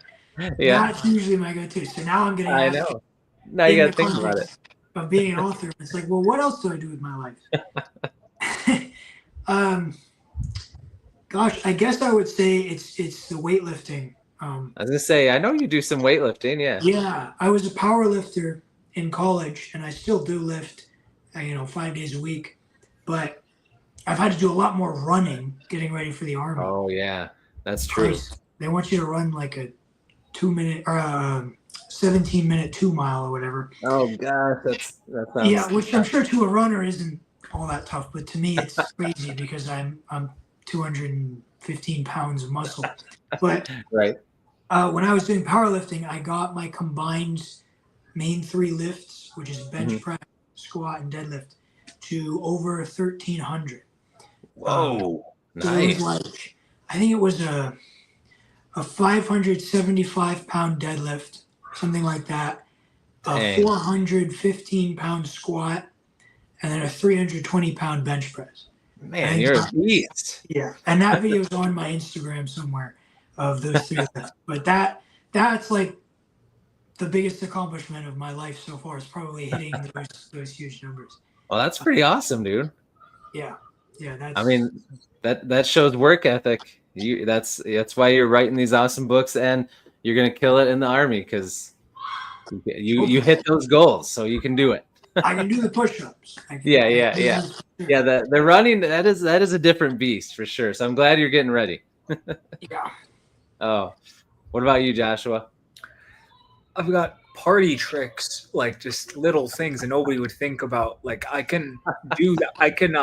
Yeah, that's usually my go-to. So now I'm getting I asked know. Now you got to think about it. Of being an author, it's like, well, what else do I do with my life? Gosh, I guess I would say it's the weightlifting. I was gonna say, I know you do some weightlifting. Yeah. Yeah, I was a power lifter in college, and I still do lift, 5 days a week. But I've had to do a lot more running getting ready for the Army. Oh yeah, that's true. They want you to run like a 2-minute or 17-minute 2 mile or whatever. Oh gosh, that sounds. Yeah, which I'm sure to a runner isn't all that tough, but to me it's crazy because I'm 215 pounds of muscle. But right. When I was doing powerlifting, I got my combined main 3 lifts, which is bench press, squat, and deadlift, to over 1,300. Whoa, nice. So it was I think it was a 575 pound deadlift, something like that, a 415 pound squat, and then a 320 pound bench press. Man, you're a beast. Yeah, and that video is on my Instagram somewhere of those 3 lifts. But that's like the biggest accomplishment of my life so far, is probably hitting those huge numbers. Well, that's pretty awesome, dude. Yeah. I mean, that shows work ethic. That's why you're writing these awesome books, and you're gonna kill it in the Army because you hit those goals, so you can do it. I can do the push-ups. Yeah. The running, that is a different beast for sure. So I'm glad you're getting ready. Yeah. Oh, what about you, Joshua? I've got party tricks, like just little things that nobody would think about. Like I can do that. I can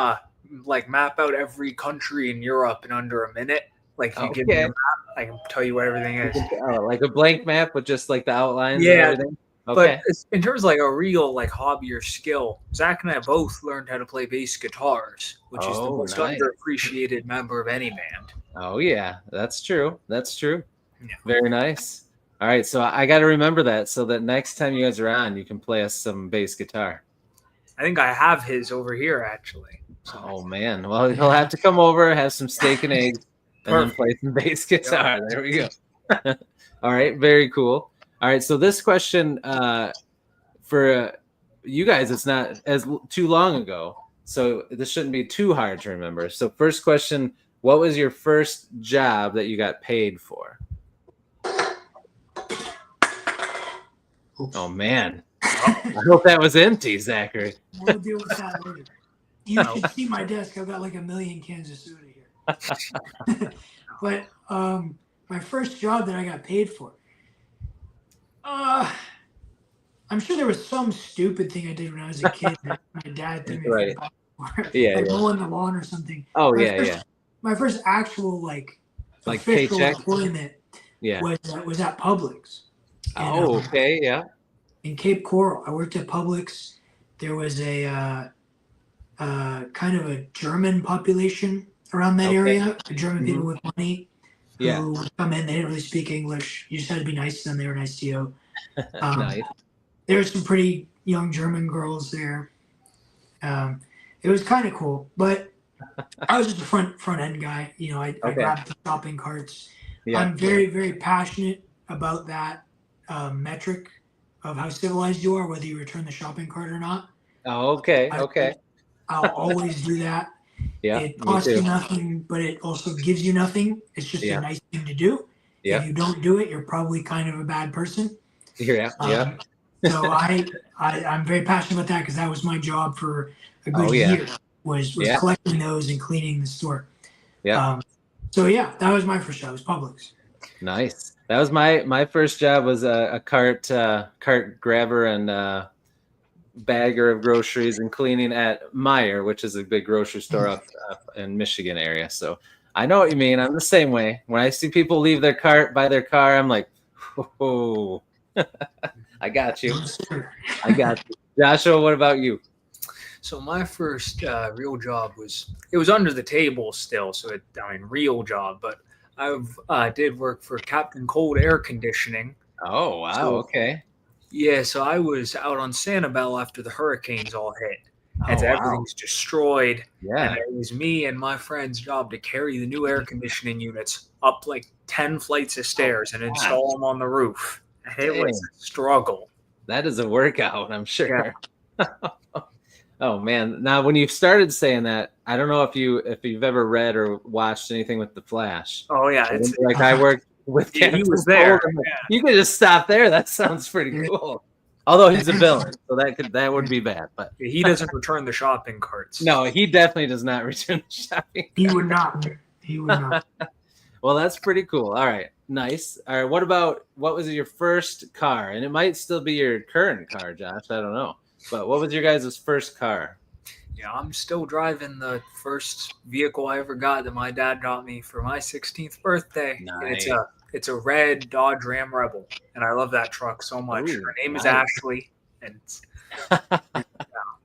like map out every country in Europe in under a minute. Like if you give me a map, I can tell you what everything is. Like a blank map with just like the outlines. Yeah. And everything? Okay. But in terms of like a real like hobby or skill, Zach and I both learned how to play bass guitars, which is the most underappreciated member of any band. Oh yeah, that's true. Yeah. Very nice. All right, so I got to remember that, so that next time you guys are on, you can play us some bass guitar. I think I have his over here actually. So. Oh man, well he'll have to come over, have some steak and eggs, and then play some bass guitar. There we go. All right, very cool. All right, so this question for you guys, it's not as too long ago, so this shouldn't be too hard to remember. So first question, what was your first job that you got paid for? Oh man, I hope that was empty, Zachary. We'll deal with that later. You should see my desk. I've got like 1 million cans of soda here. But my first job that I got paid for, I'm sure there was some stupid thing I did when I was a kid that my dad threw me right. for. Yeah, like mowing the lawn or something. Oh yeah. My first actual like official paycheck employment was at Publix. And, okay, yeah. In Cape Coral, I worked at Publix. There was a kind of a German population around that area. The German people with money who would come in. They didn't really speak English. You just had to be nice to them. They were nice to you. Nice. There were some pretty young German girls there. It was kind of cool, but I was just a front end guy. I grabbed the shopping carts. Yeah. I'm very, very passionate about that metric of how civilized you are, whether you return the shopping cart or not. Oh, okay. I'll always do that. Yeah, it costs you nothing, but it also gives you nothing. It's just a nice thing to do. Yeah. If you don't do it, you're probably kind of a bad person. Yeah. So I'm very passionate about that because that was my job for a good year. was collecting those and cleaning the store. Yeah. So yeah, that was my first job. Was Publix. Nice. That was my first job. Was a cart grabber and bagger of groceries and cleaning at Meijer, which is a big grocery store up in Michigan area. So I know what you mean. I'm the same way. When I see people leave their cart by their car, I'm like, oh, I got you. I got you. Joshua, what about you? So my first real job was under the table still. So real job, but I did work for Captain Cold Air Conditioning. Oh, wow. Okay. Yeah. So I was out on Sanibel after the hurricanes all hit. And everything's destroyed. Yeah. And it was me and my friend's job to carry the new air conditioning units up like 10 flights of stairs and install them on the roof. And it was a struggle. That is a workout, I'm sure. Yeah. Oh man. Now when you started saying that, I don't know if you've ever read or watched anything with The Flash. Oh yeah. It's like I worked with he was there. Yeah. You could just stop there. That sounds pretty cool. Although he's a villain, so that would be bad. But he doesn't return the shopping carts. No, he definitely does not return the shopping carts. He would not. He would not. Well, that's pretty cool. All right, nice. All right, what was your first car? And it might still be your current car, Josh. I don't know. But what was your guys' first car? Yeah, I'm still driving the first vehicle I ever got that my dad got me for my 16th birthday. Nice. And it's a red Dodge Ram Rebel, and I love that truck so much. Ooh, her name is Ashley, and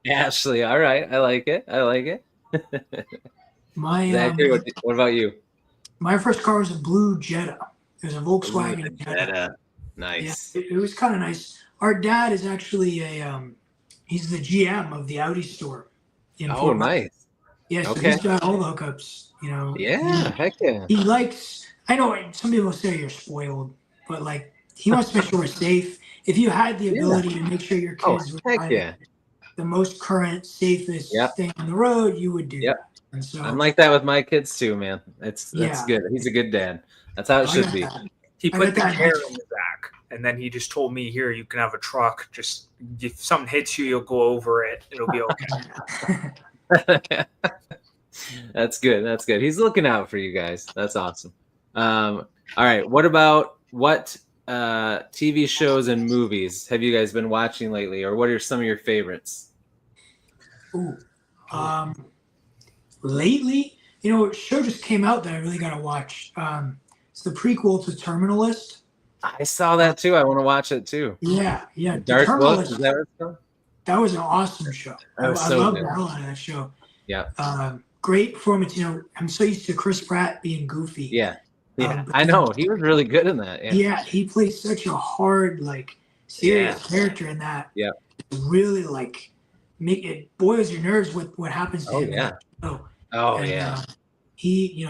Ashley. All right, I like it. Zachary, what about you? My first car was a blue Jetta. It was a Volkswagen Jetta. Nice. Yeah, it was kind of nice. Our dad is actually he's the GM of the Audi store. Oh, nice. Yeah, so he's got all the hookups. Yeah, heck yeah. He likes. I know some people say you're spoiled, but like he wants to make sure we're safe. If you had the ability to make sure your kids were the most current, safest thing on the road, you would do that. And so I'm like that with my kids too, man. That's good. He's a good dad. That's how it should be. He put the care in the back, and then he just told me, "Here, you can have a truck. Just if something hits you, you'll go over it. It'll be okay." That's good. He's looking out for you guys. That's awesome. All right. What TV shows and movies have you guys been watching lately, or what are some of your favorites? Ooh, lately, a show just came out that I really got to watch. It's the prequel to Terminalist. I saw that too. I want to watch it too. Yeah. Dark Book, is that what it's called? That was an awesome show. I love the hell out of that show. Yeah. Great performance. I'm so used to Chris Pratt being goofy. Yeah. I know. He was really good in that. Yeah, he plays such a hard, serious character in that. Yeah. Really, it boils your nerves with what happens to him. Yeah. Yeah.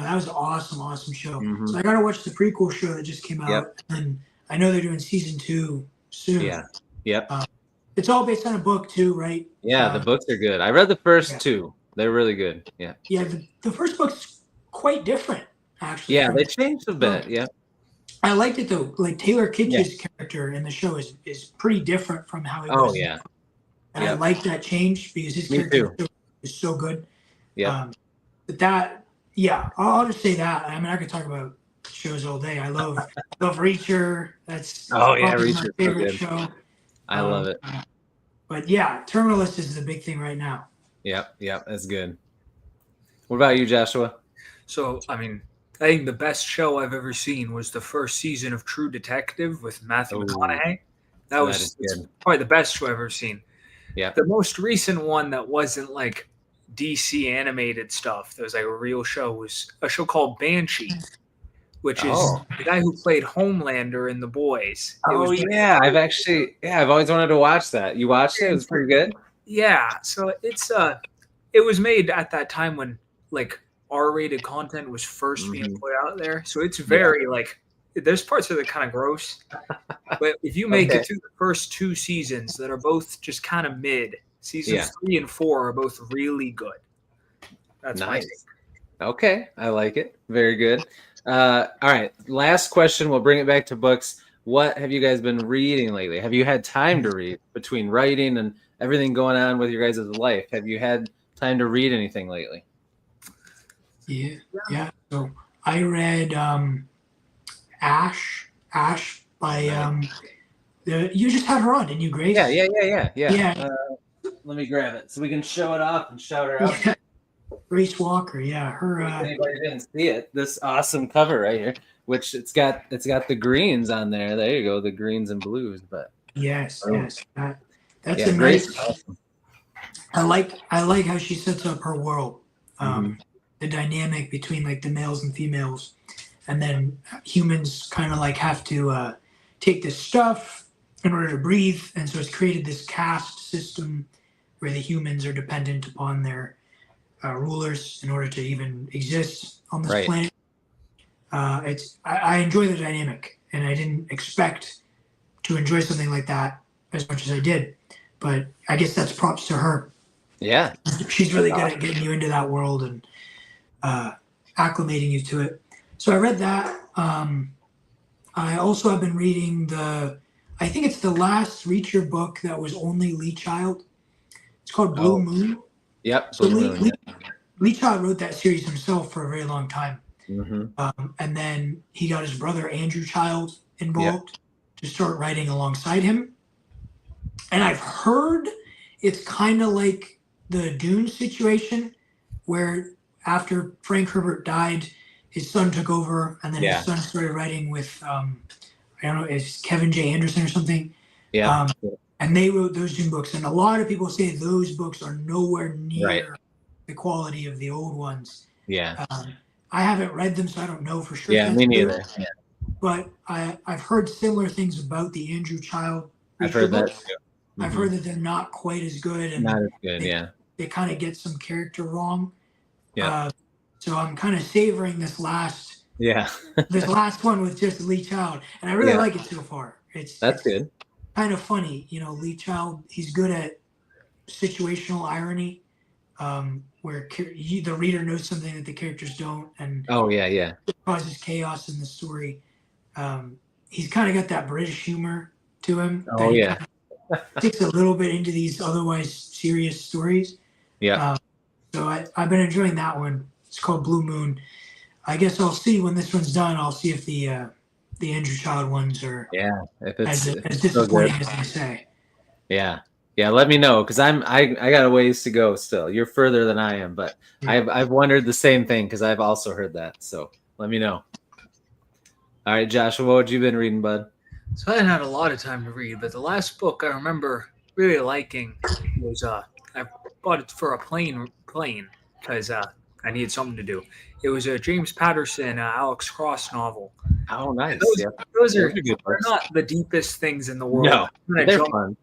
That was an awesome show. Mm-hmm. So I got to watch the prequel show that just came out. And I know they're doing season 2 soon. Yeah. Yep. It's all based on a book too, right? Yeah, the books are good. I read the first 2. They're really good. Yeah. Yeah, the first book's quite different, actually. Yeah, they changed a bit. Yeah. I liked it though. Like Taylor Kitsch's character in the show is pretty different from how he was. Oh yeah. And I like that change because his character is so good. Yeah. But that, I'll just say that. I mean, I could talk about shows all day. I love Reacher. That's Reacher's my favorite so show. I love it. But yeah, Terminalist is the big thing right now. Yep, that's good. What about you, Joshua? So, I think the best show I've ever seen was the first season of True Detective with Matthew McConaughey. That was probably the best show I've ever seen. Yeah. The most recent one that wasn't like DC animated stuff, that was like a real show, was a show called Banshee, which is the guy who played Homelander in The Boys. I've always wanted to watch that. You watched it? It was pretty good. Yeah, so it was made at that time when R-rated content was first being put out there. So it's very there's parts that are kind of gross, but if you make it through the first 2 seasons that are both just kind of mid, seasons 3 and 4 are both really good. That's nice. Okay, I like it. Very good. All right, last question. We'll bring it back to books. What have you guys been reading lately? Have you had time to read between writing and everything going on with your guys' life? Have you had time to read anything lately? Yeah. So I read Ash by you just had her on, didn't you, Grace? Yeah. Let me grab it so we can show it off and shout her out. Yeah. Grace Walker, her. If anybody didn't see it, this awesome cover right here, which it's got the greens on there. There you go, the greens and blues. But yes, that's a Grace. nice. Awesome. I like how she sets up her world, the dynamic between like the males and females, and then humans kind of like have to take this stuff in order to breathe, and so it's created this caste system where the humans are dependent upon their rulers in order to even exist on this planet. I enjoy the dynamic, and I didn't expect to enjoy something like that as much as I did, but I guess that's props to her. Yeah, she's really good at getting you into that world and acclimating you to it. So I read that. I also have been reading I think it's the last Reacher book that was only Lee Child. It's called Blue Moon. Yep. So Lee Child wrote that series himself for a very long time. And then he got his brother Andrew Child involved to start writing alongside him. And I've heard it's kind of like the Dune situation where after Frank Herbert died, his son took over, and then his son started writing with, I don't know, it's Kevin J. Anderson or something. Yeah. And they wrote those Dune books. And a lot of people say those books are nowhere near the quality of the old ones. Yeah. I haven't read them, so I don't know for sure. Yeah, me neither. Yeah. But I've heard similar things about the Andrew Child. I've heard that too. I've heard that they're not quite as good. And not as good, they kind of get some character wrong. Yeah. So I'm kind of savoring this last one with just Lee Child, and I really like it so far. That's good. Kind of funny, Lee Child. He's good at situational irony, where the reader knows something that the characters don't, and it causes chaos in the story. He's kind of got that British humor to him. Takes a little bit into these otherwise serious stories. So I've been enjoying that one. It's called Blue Moon. I guess I'll see when this one's done. I'll see if the Andrew Child ones are if it's as disappointing as they say. Yeah. Let me know, because I got a ways to go still. You're further than I am, but I've wondered the same thing because I've also heard that. So let me know. All right, Joshua, what have you been reading, bud? So I hadn't had a lot of time to read, but the last book I remember really liking was I bought it for a plane because I needed something to do. It was a James Patterson, Alex Cross novel. Oh, nice. Those are not the deepest things in the world. No,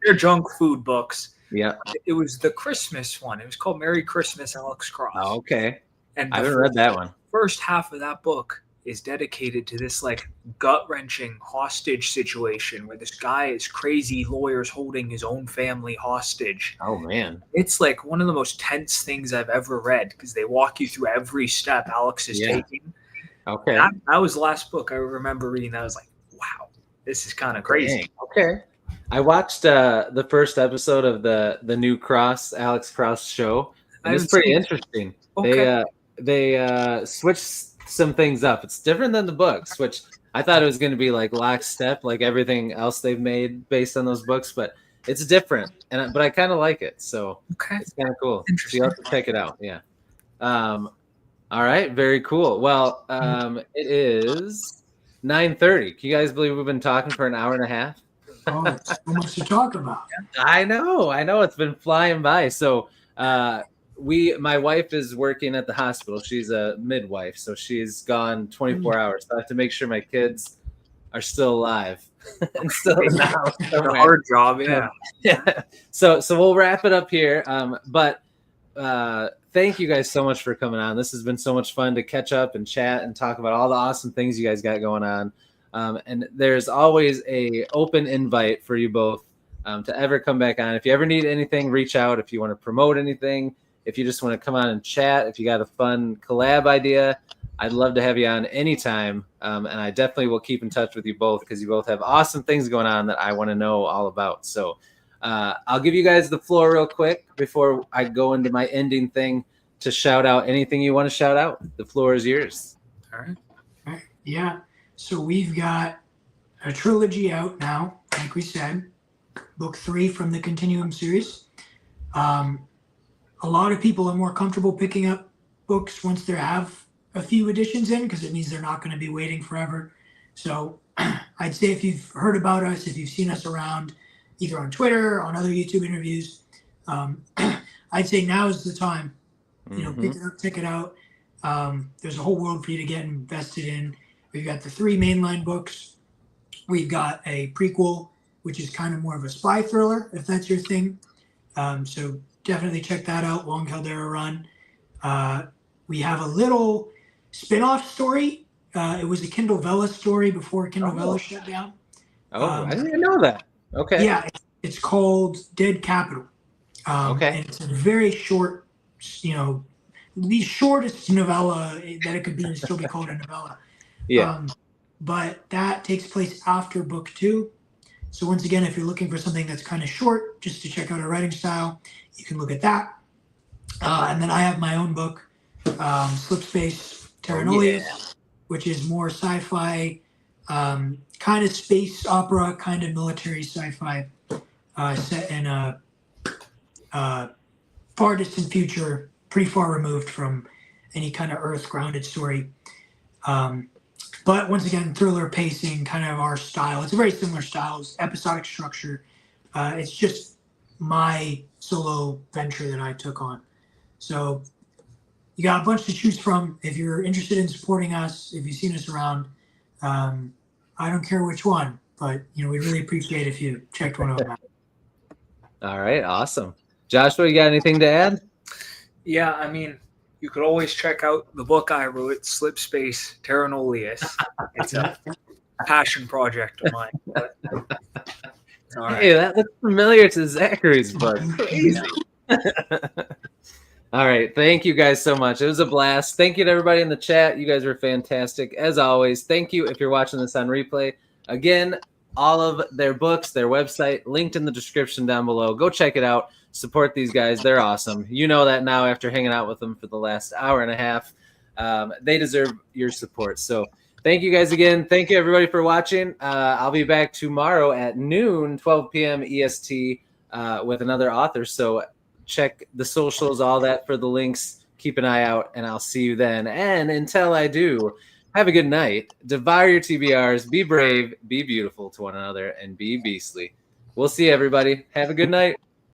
they're junk food books. Yeah. It was the Christmas one. It was called Merry Christmas, Alex Cross. Oh, okay. And I haven't read that one. First half of that book is dedicated to this like gut-wrenching hostage situation where this guy is crazy lawyers holding his own family hostage. Oh man. It's like one of the most tense things I've ever read because they walk you through every step Alex is taking. Okay. That was the last book I remember reading. That I was like, wow, this is kind of crazy. Dang. Okay. I watched the first episode of the new Alex Cross show. And it's pretty interesting. Okay. They switched some things up. It's different than the books, which I thought it was going to be like lockstep, like everything else they've made based on those books, but it's different. But I kind of like it, so it's kind of cool. So you have to check it out. Yeah. All right. Very cool. Well, it is 9:30. Can you guys believe we've been talking for an hour and a half? Oh, it's so much to talk about. I know. It's been flying by. So, my wife is working at the hospital. She's a midwife, so she's gone 24 hours. So I have to make sure my kids are still alive and still in the house. A hard job, yeah. So we'll wrap it up here. But thank you guys so much for coming on. This has been so much fun to catch up and chat and talk about all the awesome things you guys got going on. And there's always a open invite for you both to ever come back on. If you ever need anything, reach out. If you want to promote anything, if you just want to come on and chat, if you got a fun collab idea, I'd love to have you on anytime. And I definitely will keep in touch with you both because you both have awesome things going on that I want to know all about. So I'll give you guys the floor real quick before I go into my ending thing to shout out anything you want to shout out. The floor is yours. All right. Yeah. So we've got a trilogy out now, like we said, book 3 from the Continuum Series. A lot of people are more comfortable picking up books once they have a few editions in, because it means they're not going to be waiting forever. So I'd say if you've heard about us, if you've seen us around, either on Twitter, on other YouTube interviews, I'd say now is the time. Pick it up, check it out. There's a whole world for you to get invested in. We've got the 3 mainline books. We've got a prequel, which is kind of more of a spy thriller, if that's your thing. So definitely check that out, Long Caldera Run. We have a little spin-off story. It was a Kindle Vella story before Kindle Vella shut down. I didn't even know that. Okay. Yeah, it's called Dead Capital. Okay. And it's a very short, the shortest novella that it could be and still be called a novella. Yeah. But that takes place after book 2. So once again, if you're looking for something that's kind of short, just to check out our writing style, you can look at that. And then I have my own book, Slipspace, Terra Nullius, which is more sci-fi, kind of space opera, kind of military sci-fi, set in a far distant future, pretty far removed from any kind of Earth-grounded story. But once again, thriller pacing, kind of our style. It's a very similar style, it's episodic structure. It's just my solo venture that I took on. So you got a bunch to choose from. If you're interested in supporting us, if you've seen us around, I don't care which one, but we'd really appreciate if you checked one of them out. All right, awesome. Joshua, you got anything to add? Yeah, I mean, you could always check out the book I wrote, Slipspace, Terra Nullius. It's a passion project of mine. But, all right. Hey, that looks familiar to Zachary's book. Crazy. All right. Thank you guys so much. It was a blast. Thank you to everybody in the chat. You guys were fantastic. As always, thank you if you're watching this on replay. Again, all of their books, their website, linked in the description down below. Go check it out. Support these guys. They're awesome. You know that now after hanging out with them for the last hour and a half. They deserve your support. So thank you guys again. Thank you, everybody, for watching. I'll be back tomorrow at noon, 12 p.m. EST with another author. So check the socials, all that for the links. Keep an eye out, and I'll see you then. And until I do, have a good night. Devour your TBRs. Be brave, be beautiful to one another, and be beastly. We'll see you, everybody. Have a good night.